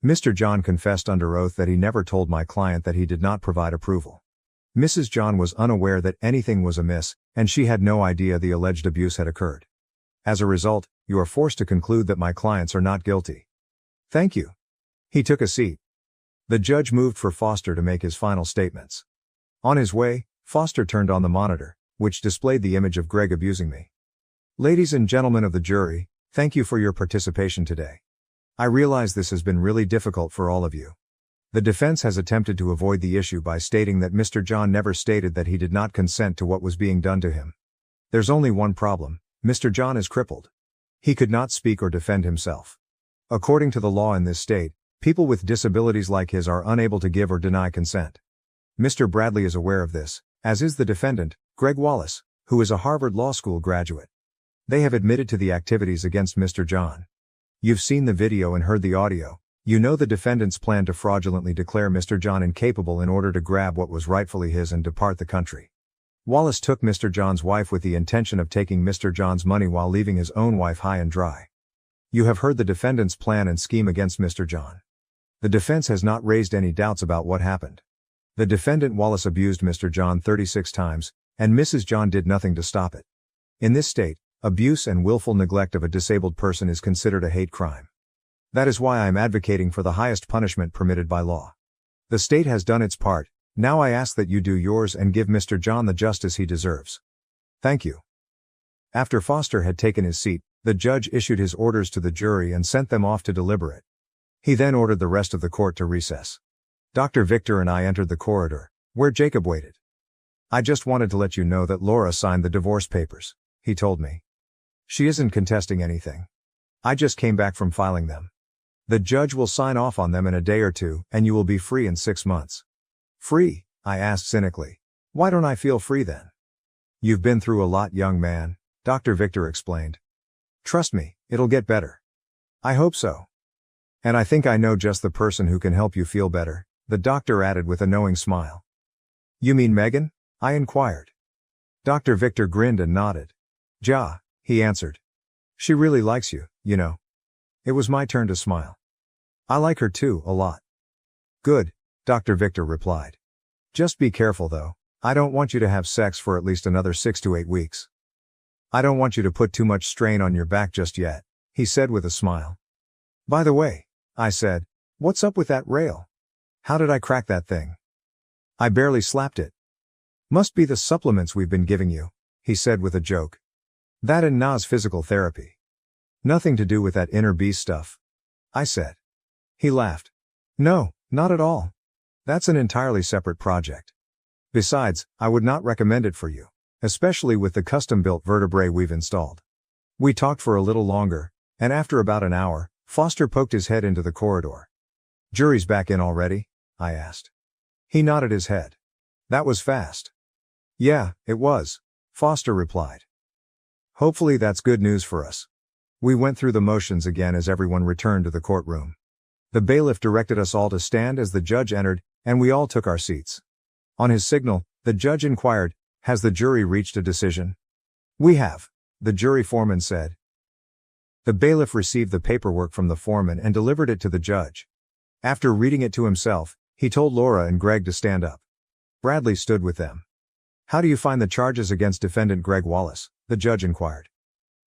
Speaker 1: Mr. John confessed under oath that he never told my client that he did not provide approval. Mrs. John was unaware that anything was amiss, and she had no idea the alleged abuse had occurred. As a result, you are forced to conclude that my clients are not guilty. Thank you. He took a seat. The judge moved for Foster to make his final statements. On his way, Foster turned on the monitor, which displayed the image of Greg abusing me. Ladies and gentlemen of the jury, thank you for your participation today. I realize this has been really difficult for all of you. The defense has attempted to avoid the issue by stating that Mr. John never stated that he did not consent to what was being done to him. There's only one problem: Mr. John is crippled. He could not speak or defend himself. According to the law in this state, people with disabilities like his are unable to give or deny consent. Mr. Bradley is aware of this, as is the defendant, Greg Wallace, who is a Harvard Law School graduate. They have admitted to the activities against Mr. John. You've seen the video and heard the audio. You know the defendants plan to fraudulently declare Mr. John incapable in order to grab what was rightfully his and depart the country. Wallace took Mr. John's wife with the intention of taking Mr. John's money while leaving his own wife high and dry. You have heard the defendants' plan and scheme against Mr. John. The defense has not raised any doubts about what happened. The defendant Wallace abused Mr. John 36 times, and Mrs. John did nothing to stop it. In this state, abuse and willful neglect of a disabled person is considered a hate crime. That is why I am advocating for the highest punishment permitted by law. The state has done its part. Now I ask that you do yours and give Mr. John the justice he deserves. Thank you. After Foster had taken his seat, the judge issued his orders to the jury and sent them off to deliberate. He then ordered the rest of the court to recess. Dr. Victor and I entered the corridor, where Jacob waited. I just wanted to let you know that Laura signed the divorce papers, he told me. She isn't contesting anything. I just came back from filing them. The judge will sign off on them in a day or two, and you will be free in 6 months. Free? I asked cynically. Why don't I feel free then? You've been through a lot, young man, Dr. Victor explained. Trust me, it'll get better. I hope so. And I think I know just the person who can help you feel better, the doctor added with a knowing smile. You mean Megan? I inquired. Dr. Victor grinned and nodded. Ja, he answered. She really likes you, you know. It was my turn to smile. I like her too, a lot. Good, Dr. Victor replied. Just be careful though. I don't want you to have sex for at least another 6 to 8 weeks. I don't want you to put too much strain on your back just yet, he said with a smile. By the way, I said, what's up with that rail? How did I crack that thing? I barely slapped it. Must be the supplements we've been giving you, he said with a joke. That and Na's physical therapy. Nothing to do with that inner beast stuff, I said. He laughed. No, not at all. That's an entirely separate project. Besides, I would not recommend it for you, especially with the custom-built vertebrae we've installed. We talked for a little longer, and after about an hour, Foster poked his head into the corridor. Jury's back in already? I asked. He nodded his head. That was fast. Yeah, it was, Foster replied. Hopefully that's good news for us. We went through the motions again as everyone returned to the courtroom. The bailiff directed us all to stand as the judge entered, and we all took our seats. On his signal, the judge inquired, has the jury reached a decision? We have, the jury foreman said. The bailiff received the paperwork from the foreman and delivered it to the judge. After reading it to himself, he told Laura and Greg to stand up. Bradley stood with them. How do you find the charges against defendant Greg Wallace? The judge inquired.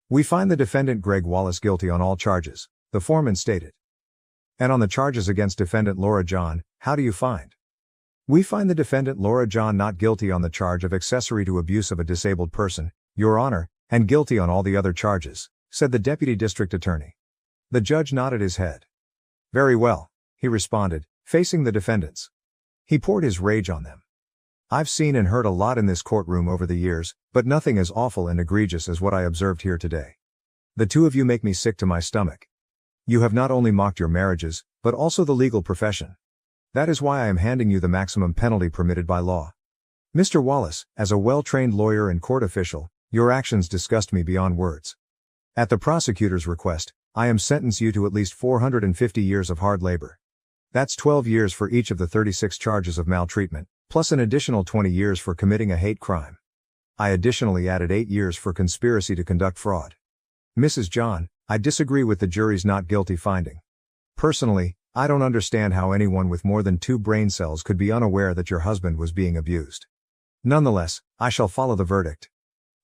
Speaker 1: We find the defendant Greg Wallace guilty on all charges, the foreman stated. And on the charges against defendant Laura John, how do you find? We find the defendant Laura John not guilty on the charge of accessory to abuse of a disabled person, Your Honor, and guilty on all the other charges, said the deputy district attorney. The judge nodded his head. Very well, he responded, facing the defendants. He poured his rage on them. I've seen and heard a lot in this courtroom over the years, but nothing as awful and egregious as what I observed here today. The two of you make me sick to my stomach. You have not only mocked your marriages, but also the legal profession. That is why I am handing you the maximum penalty permitted by law. Mr. Wallace, as a well-trained lawyer and court official, your actions disgust me beyond words. At the prosecutor's request, I am sentencing you to at least 450 years of hard labor. That's 12 years for each of the 36 charges of maltreatment, plus an additional 20 years for committing a hate crime. I additionally added 8 years for conspiracy to conduct fraud. Mrs. John, I disagree with the jury's not guilty finding. Personally, I don't understand how anyone with more than 2 brain cells could be unaware that your husband was being abused. Nonetheless, I shall follow the verdict.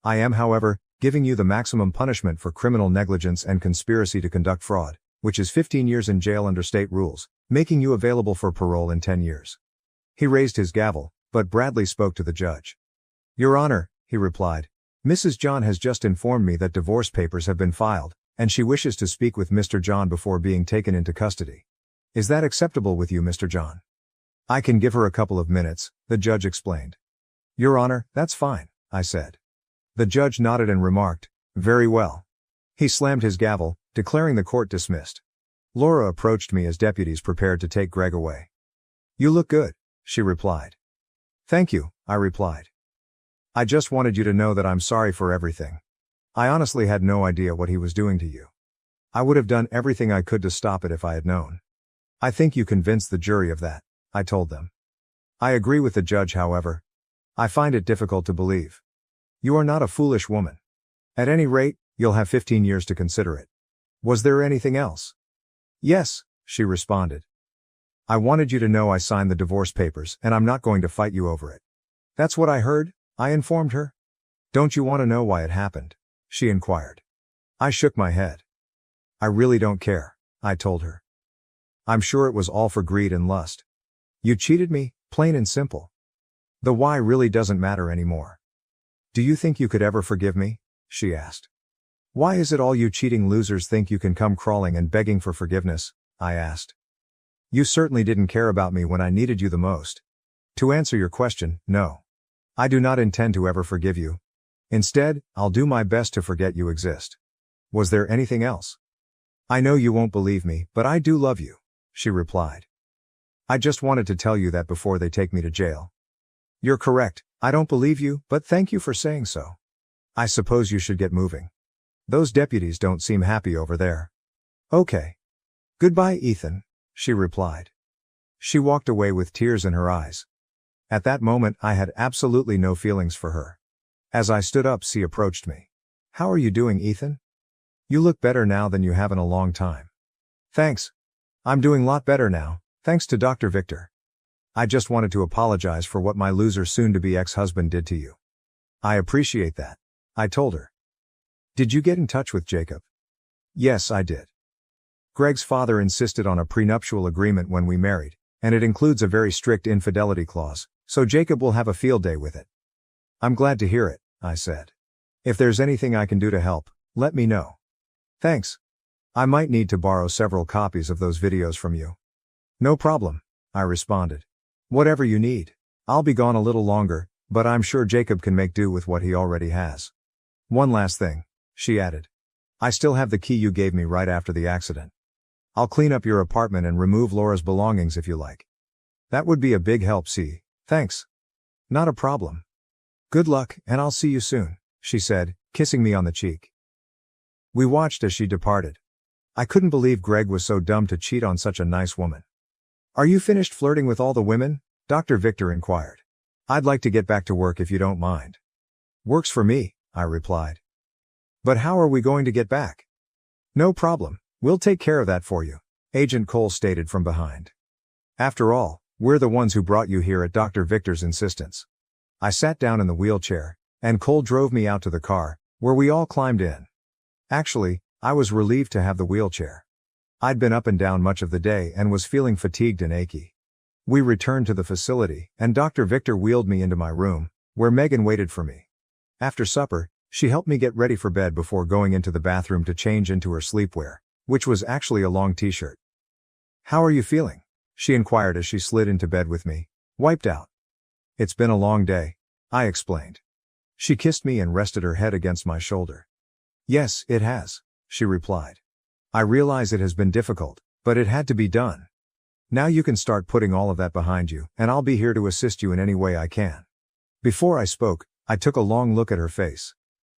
Speaker 1: I am, however, giving you the maximum punishment for criminal negligence and conspiracy to conduct fraud, which is 15 years in jail under state rules, making you available for parole in 10 years. He raised his gavel, but Bradley spoke to the judge. Your Honor, he replied, Mrs. John has just informed me that divorce papers have been filed, and she wishes to speak with Mr. John before being taken into custody. Is that acceptable with you, Mr. John? I can give her a couple of minutes, the judge explained. Your Honor, that's fine, I said. The judge nodded and remarked, very well. He slammed his gavel, declaring the court dismissed. Laura approached me as deputies prepared to take Greg away. You look good, she replied. Thank you, I replied. I just wanted you to know that I'm sorry for everything. I honestly had no idea what he was doing to you. I would have done everything I could to stop it if I had known. I think you convinced the jury of that, I told them. I agree with the judge, however. I find it difficult to believe. You are not a foolish woman. At any rate, you'll have 15 years to consider it. Was there anything else? Yes, she responded. I wanted you to know I signed the divorce papers and I'm not going to fight you over it. That's what I heard, I informed her. Don't you want to know why it happened? She inquired. I shook my head. I really don't care, I told her. I'm sure it was all for greed and lust. You cheated me, plain and simple. The why really doesn't matter anymore. Do you think you could ever forgive me? She asked. Why is it all you cheating losers think you can come crawling and begging for forgiveness? I asked. You certainly didn't care about me when I needed you the most. To answer your question, no. I do not intend to ever forgive you. Instead, I'll do my best to forget you exist. Was there anything else? I know you won't believe me, but I do love you, she replied. I just wanted to tell you that before they take me to jail. You're correct, I don't believe you, but thank you for saying so. I suppose you should get moving. Those deputies don't seem happy over there. Okay. Goodbye, Ethan, she replied. She walked away with tears in her eyes. At that moment, I had absolutely no feelings for her. As I stood up, she approached me. How are you doing, Ethan? You look better now than you have in a long time. Thanks. I'm doing a lot better now, thanks to Dr. Victor. I just wanted to apologize for what my loser soon-to-be ex-husband did to you. I appreciate that, I told her. Did you get in touch with Jacob? Yes, I did. Greg's father insisted on a prenuptial agreement when we married, and it includes a very strict infidelity clause, so Jacob will have a field day with it. I'm glad to hear it, I said. If there's anything I can do to help, let me know. Thanks. I might need to borrow several copies of those videos from you. No problem, I responded. Whatever you need. I'll be gone a little longer, but I'm sure Jacob can make do with what he already has. One last thing, she added. I still have the key you gave me right after the accident. I'll clean up your apartment and remove Laura's belongings if you like. That would be a big help, see. Thanks. Not a problem. Good luck, and I'll see you soon, she said, kissing me on the cheek. We watched as she departed. I couldn't believe Greg was so dumb to cheat on such a nice woman. Are you finished flirting with all the women? Dr. Victor inquired. I'd like to get back to work if you don't mind. Works for me, I replied. But how are we going to get back? No problem. We'll take care of that for you, Agent Cole stated from behind. After all, we're the ones who brought you here at Dr. Victor's insistence. I sat down in the wheelchair, and Cole drove me out to the car, where we all climbed in. Actually, I was relieved to have the wheelchair. I'd been up and down much of the day and was feeling fatigued and achy. We returned to the facility, and Dr. Victor wheeled me into my room, where Megan waited for me. After supper, she helped me get ready for bed before going into the bathroom to change into her sleepwear, which was actually a long t-shirt. How are you feeling? She inquired as she slid into bed with me, wiped out. It's been a long day, I explained. She kissed me and rested her head against my shoulder. Yes, it has, she replied. I realize it has been difficult, but it had to be done. Now you can start putting all of that behind you, and I'll be here to assist you in any way I can. Before I spoke, I took a long look at her face.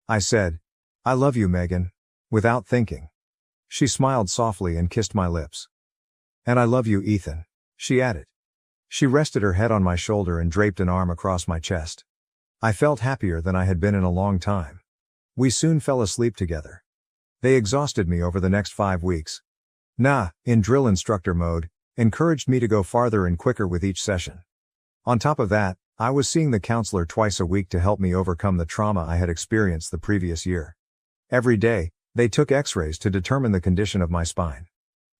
Speaker 1: I said, I love you, Megan, without thinking. She smiled softly and kissed my lips. And I love you, Ethan, she added. She rested her head on my shoulder and draped an arm across my chest. I felt happier than I had been in a long time. We soon fell asleep together. They exhausted me over the next 5 weeks. In drill instructor mode, encouraged me to go farther and quicker with each session. On top of that, I was seeing the counselor twice a week to help me overcome the trauma I had experienced the previous year. Every day, they took x-rays to determine the condition of my spine.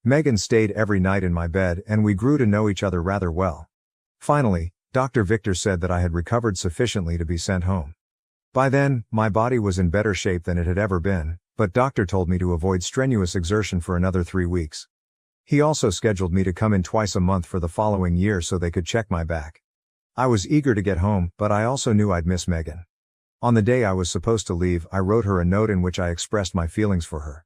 Speaker 1: Megan stayed every night in my bed and we grew to know each other rather well. Finally, Dr. Victor said that I had recovered sufficiently to be sent home. By then, my body was in better shape than it had ever been, but Doctor told me to avoid strenuous exertion for another 3 weeks. He also scheduled me to come in twice a month for the following year so they could check my back. I was eager to get home, but I also knew I'd miss Megan. On the day I was supposed to leave, I wrote her a note in which I expressed my feelings for her.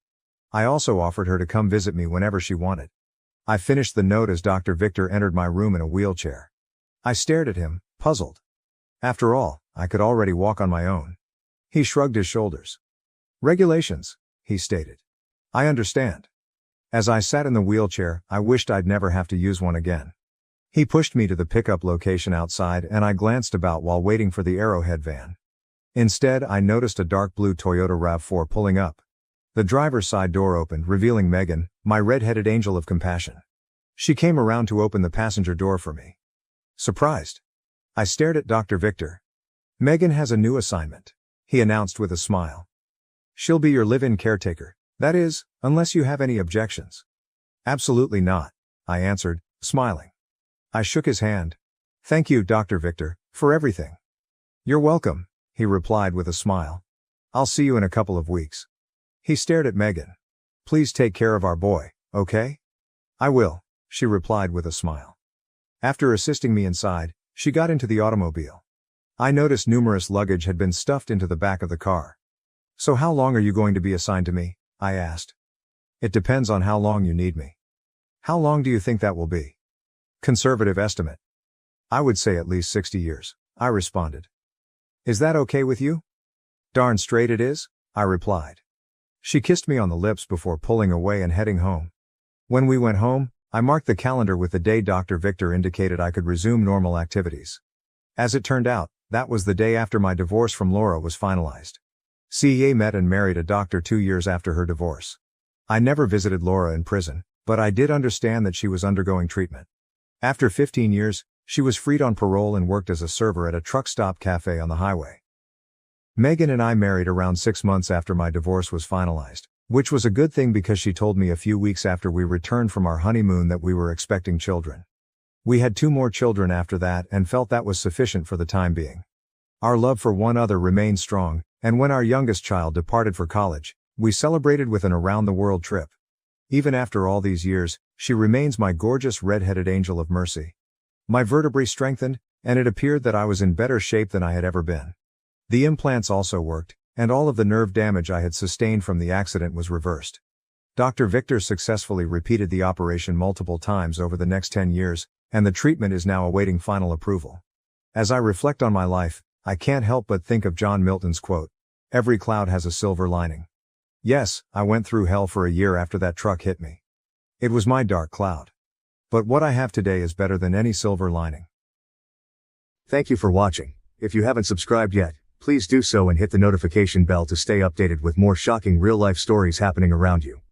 Speaker 1: I also offered her to come visit me whenever she wanted. I finished the note as Dr. Victor entered my room in a wheelchair. I stared at him, puzzled. After all, I could already walk on my own. He shrugged his shoulders. Regulations, he stated. I understand. As I sat in the wheelchair, I wished I'd never have to use one again. He pushed me to the pickup location outside and I glanced about while waiting for the Arrowhead van. Instead, I noticed a dark blue Toyota RAV4 pulling up. The driver's side door opened, revealing Megan, my red-headed angel of compassion. She came around to open the passenger door for me. Surprised. I stared at Dr. Victor. Megan has a new assignment, he announced with a smile. She'll be your live-in caretaker, that is, unless you have any objections. Absolutely not, I answered, smiling. I shook his hand. Thank you, Dr. Victor, for everything. You're welcome, he replied with a smile. I'll see you in a couple of weeks. He stared at Megan. Please take care of our boy, okay? I will, she replied with a smile. After assisting me inside, she got into the automobile. I noticed numerous luggage had been stuffed into the back of the car. So how long are you going to be assigned to me? I asked. It depends on how long you need me. How long do you think that will be? Conservative estimate. I would say at least 60 years, I responded. Is that okay with you? Darn straight it is, I replied. She kissed me on the lips before pulling away and heading home. When we went home, I marked the calendar with the day Dr. Victor indicated I could resume normal activities. As it turned out, that was the day after my divorce from Laura was finalized. CEA met and married a doctor 2 years after her divorce. I never visited Laura in prison, but I did understand that she was undergoing treatment. After 15 years, she was freed on parole and worked as a server at a truck stop cafe on the highway. Megan and I married around 6 months after my divorce was finalized, which was a good thing because she told me a few weeks after we returned from our honeymoon that we were expecting children. We had 2 more children after that and felt that was sufficient for the time being. Our love for one another remained strong, and when our youngest child departed for college, we celebrated with an around-the-world trip. Even after all these years, she remains my gorgeous red-headed angel of mercy. My vertebrae strengthened, and it appeared that I was in better shape than I had ever been. The implants also worked, and all of the nerve damage I had sustained from the accident was reversed. Dr. Victor successfully repeated the operation multiple times over the next 10 years, and the treatment is now awaiting final approval. As I reflect on my life, I can't help but think of John Milton's quote, "Every cloud has a silver lining." Yes, I went through hell for a year after that truck hit me. It was my dark cloud. But what I have today is better than any silver lining.
Speaker 2: Thank you for watching. If you haven't subscribed yet, please do so and hit the notification bell to stay updated with more shocking real-life stories happening around you.